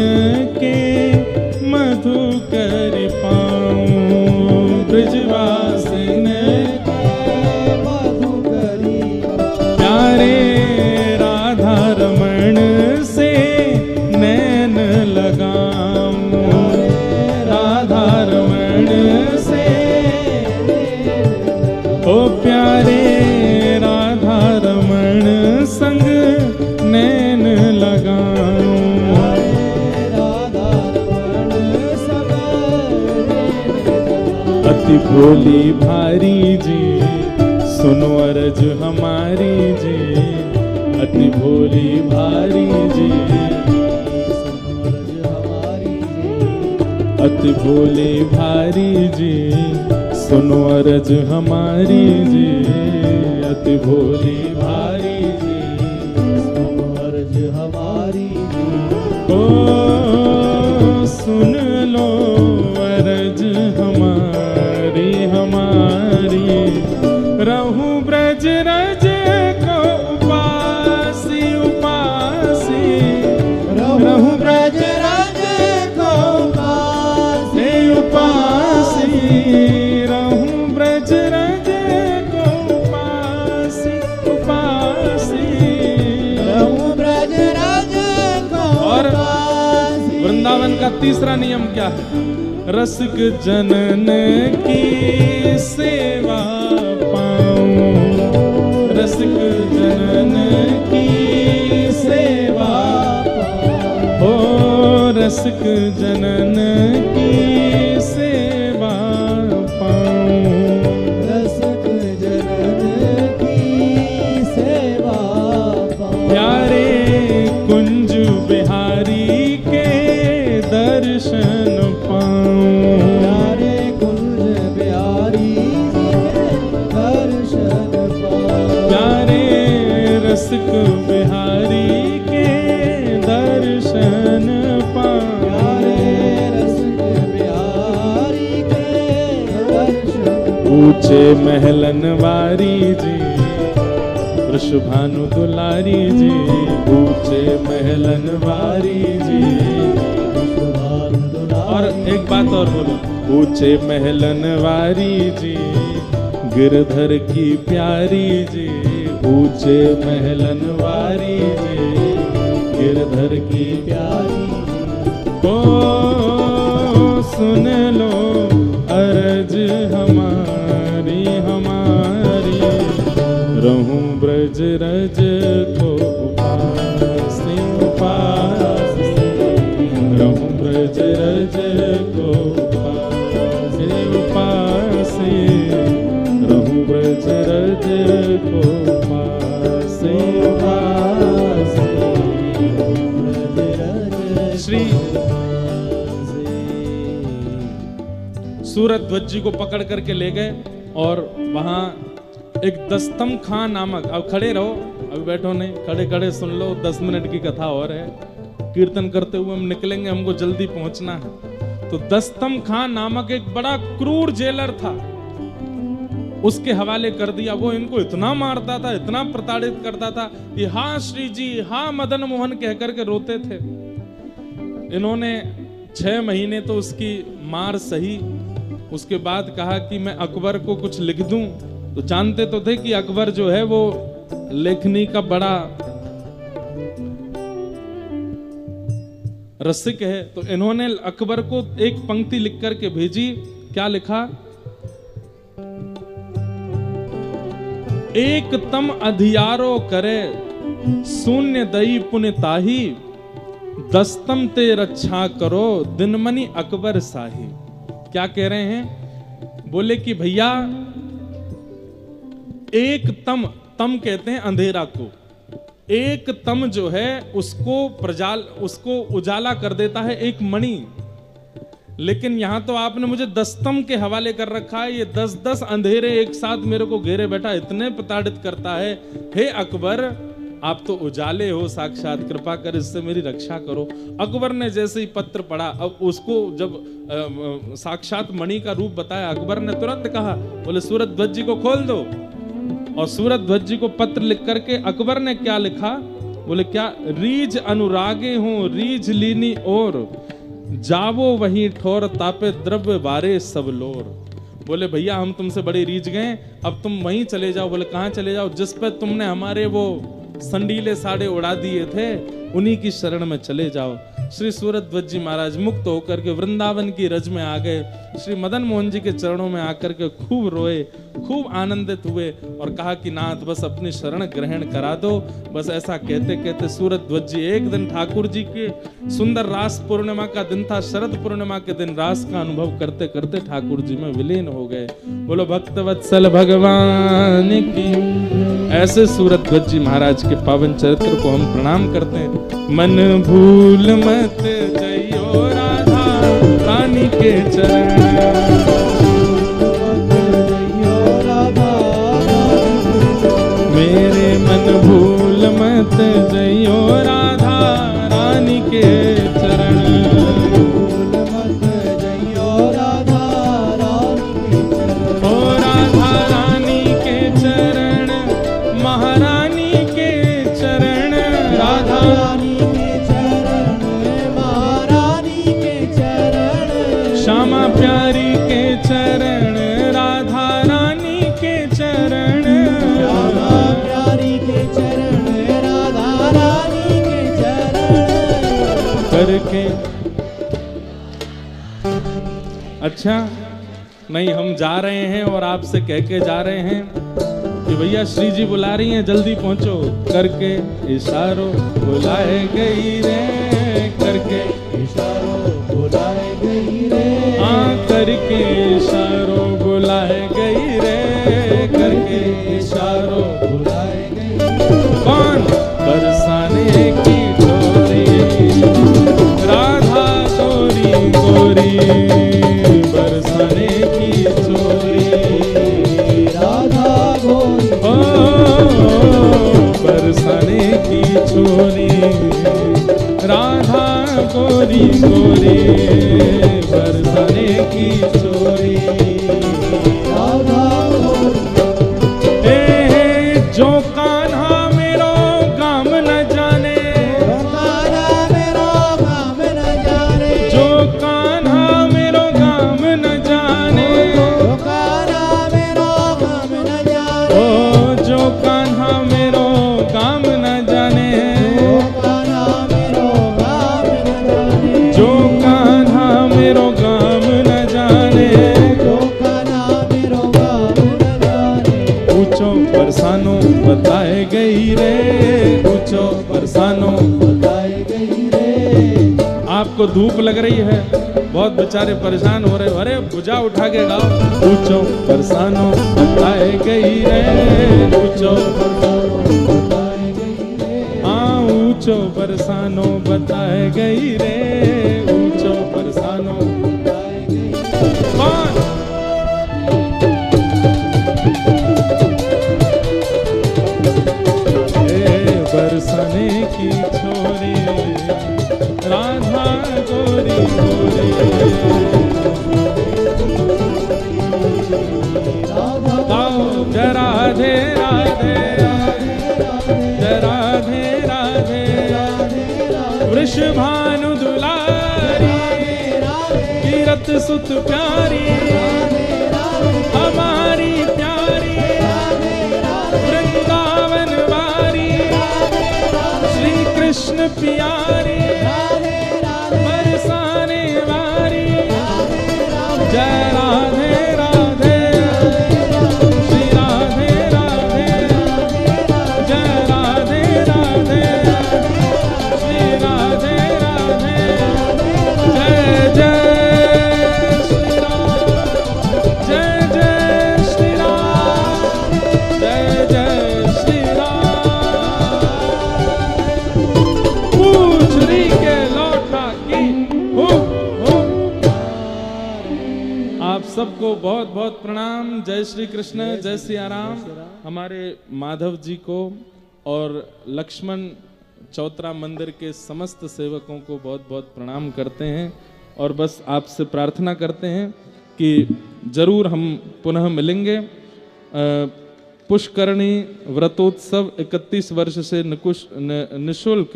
के मधुकर पाऊं, ब्रजवासिन प्यारे राधा रमण से नैन लगाऊं, राधा रमण से ओ प्यारे राधा रमण संग नैन लगाऊं, अति भोली भारी जी, सुनो अरज हमारी जी, अति भोली भारी जी, अति भोले भारी जी सुनो अरज हमारी जी, अति भोले भारी जी सुनो अर्ज हमारी जी। ओ सुन लो अरज हमारी हमारी, रहूं ब्रज रज को उपासी उपासी, रहूं ब्रज रज को उपासी उपासी, रहूं ब्रज रज को उपासी उपासी, रहूं ब्रज रज को और उपासी। वृंदावन का तीसरा नियम क्या है? रसिक जनन की सेवा पाऊं, रसिक जनन की सेवा पाऊं, ओ रसिक जनन की सेवा पाऊं, रसिक जनन की सेवा पाऊं। प्यारे कुंज बिहारी के दर्शन पाऊं, प्यारे कुंज बिहारी के दर्शन पाऊं। प्यारे रसिक बिहारी के दर्शन पाऊं, प्यारे रसिक बिहारी के दर्शन। ऊंचे महलन वारी जी वृषभानु दुलारी जी, ऊंचे महलन वारी जी। और एक बात और बोलो, ऊंचे महलन वारी जी गिरधर की प्यारी जी, ऊंचे महलन वारी जी गिरधर की प्यारी ओ सुन लो अरज हमारी हमारी, रहूं ब्रज रज को उपासी उपासी, रहूं ब्रज रज को उपासी उपासी, रहूं ब्रज रज को उपासी उपासी। श्री सूरत ध्वज जी को पकड़ करके ले गए और वहां एक दस्तम खां नामक, अब खड़े रहो, अभी बैठो नहीं, खड़े खड़े सुन लो, 10 मिनट की कथा और है, कीर्तन करते हुए हम निकलेंगे, हमको जल्दी पहुंचना है। तो दस्तम खां नामक एक बड़ा क्रूर जेलर था, उसके हवाले कर दिया। वो इनको इतना मारता था, इतना प्रताड़ित करता था कि हाँ श्री जी, हाँ मदन मोहन कह करके रोते थे। इन्होंने 6 महीने तो उसकी मार सही, उसके बाद कहा कि मैं अकबर को कुछ लिख दूं। तो जानते तो थे कि अकबर जो है वो लेखनी का बड़ा रसिक है। तो इन्होंने अकबर को एक पंक्ति लिख करके भेजी। क्या लिखा? एक तम अधियारो करे शून्य दई पुण्य ताही, दस्तम ते रक्षा करो दिनमणि अकबर साही। क्या कह रहे हैं? बोले कि भैया एक तम, तम कहते हैं अंधेरा को, एक तम जो है उसको उजाला कर देता है एक मणि। लेकिन यहां तो आपने मुझे 10 तम के हवाले कर रखा है, ये 10-10 अंधेरे एक साथ मेरे को घेरे बैठा, इतने प्रताड़ित करता है। हे अकबर, आप तो उजाले हो साक्षात, कृपा कर इससे मेरी रक्षा करो। अकबर ने जैसे ही पत्र पढ़ा, अब उसको जब साक्षात मणि का रूप बताया, अकबर ने तुरंत कहा, बोले सूरत ध्वज जी को खोल दो। और सूरत ध्वज जी को पत्र लिख करके अकबर ने क्या लिखा? बोले क्या? रीझ अनुरागे हूं रीझ लीनी और, जावो वहीं ठोर तापे द्रव्य बारे सब लोर। बोले भैया हम तुमसे बड़े रीझ गए, अब तुम वहीं चले जाओ। बोले कहां चले जाओ? जिस पे तुमने हमारे वो संडीले साड़े उड़ा दिए थे, उन्हीं की शरण में चले जाओ। श्री सूरत ध्वज जी महाराज मुक्त होकर के वृंदावन की रज में आ गए। श्री मदन मोहन जी के चरणों में आकर के खूब रोए, खूब आनंदित हुए और कहा कि नाथ बस अपनी शरण ग्रहण करा दो। बस ऐसा कहते कहते सूरत ध्वज जी एक दिन ठाकुर जी के सुंदर रास पूर्णिमा का दिन था, शरद पूर्णिमा के दिन रास का अनुभव करते करते ठाकुर जी में विलीन हो गए। बोलो भक्तवत्सल भगवान की। ऐसे सूरत ध्वज जी महाराज के पावन चरित्र को हम प्रणाम करते हैं। मन भूल मत जइयो राधा रानी के के चरण, मेरे मन भूल मत जइयो राधा रानी के चरण। ओ राधा रानी के चरण, महारानी के चरण, राधा श्यामा प्यारी के चरण, राधा रानी के चरण, करके। अच्छा नहीं, हम जा रहे हैं और आपसे कह के जा रहे हैं कि भैया श्री जी बुला रही हैं, जल्दी पहुंचो। करके इशारों बुलाए गई रे, करके इशारों बुलाए गई रे, करके इशारों बुलाए गई रे, करके इशारों बुलाए गई। कौन? बरसाने की डोरी, राधा गोरी गोरी, बरसाने की चोरी, राधा गोरी, बरसाने की चोरी, राधा गोरी गोरी, बरसाने की चोरी, राधा गोरी। जो कान्हा मेरो गाम न जाने, कान्हा मेरो गाम न जाने, जो कान्हा मेरो गाम न जाने, कान्हा मेरो गाम न जाने, ओ जो कान्हा मेरो गाम न जाने, कान्हा मेरो गाम न जाने, जो कान्हा मेरो गाम न जाने, जो कान्हा मेरो गाम न जाने। ऊंचो बरसानो बताए गई रे, ऊंचो बरसानो। बताए गई रे, आपको धूप लग रही है, बहुत बेचारे परेशान हो रहे, अरे भुजा उठा के गाओ। ऊंचो बरसानो बताए गई रे, ऊंचो बताए गई रे, हाँ ऊंचो बरसानो बताए गई रे, ऊंचो बरसानो। बताए गई। कौन? बरसाने की छोरी, राधा गोरी गोरी, गाओ जय राधे राधे, जय राधे राधे, वृषभानु दुलारी, कीरत सुत प्यारी, हमारी प्यारी, वृंदावन वारी, श्री कृष्ण प्यारी, बरसाने वारी, जय राधे राधे, श्री राधे राधे, जय राधे राधे, श्री राधे राधे, जय जय श्री राम, जय जय श्री राम, जय जय श्री राम। पूछरी के लौटा की हो। आप सबको बहुत बहुत प्रणाम। जय श्री कृष्ण, जय सिया राम। हमारे माधव जी को और लक्ष्मण चौतरा मंदिर के समस्त सेवकों को बहुत बहुत प्रणाम करते हैं और बस आपसे प्रार्थना करते हैं कि जरूर हम पुनः मिलेंगे। पुष्करणी व्रतोत्सव 31 वर्ष से निःशुल्क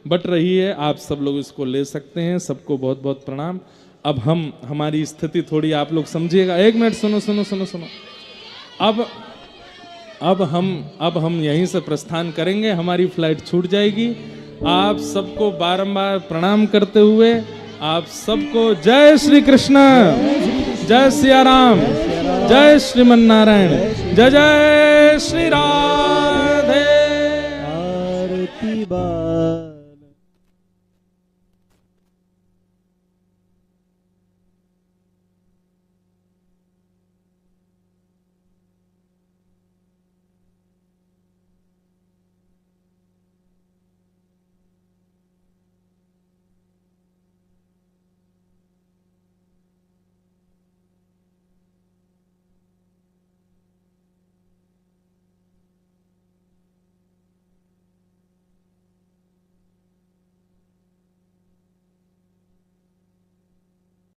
बट रही है, आप सब लोग इसको ले सकते हैं। सबको बहुत बहुत प्रणाम। अब हम हमारी स्थिति थोड़ी आप लोग समझिएगा। एक मिनट सुनो सुनो सुनो सुनो। अब हम यहीं से प्रस्थान करेंगे, हमारी फ्लाइट छूट जाएगी। आप सबको बारंबार प्रणाम करते हुए आप सबको जय श्री कृष्ण, जय सिया राम, जय श्रीमन नारायण, जय जय श्री राम।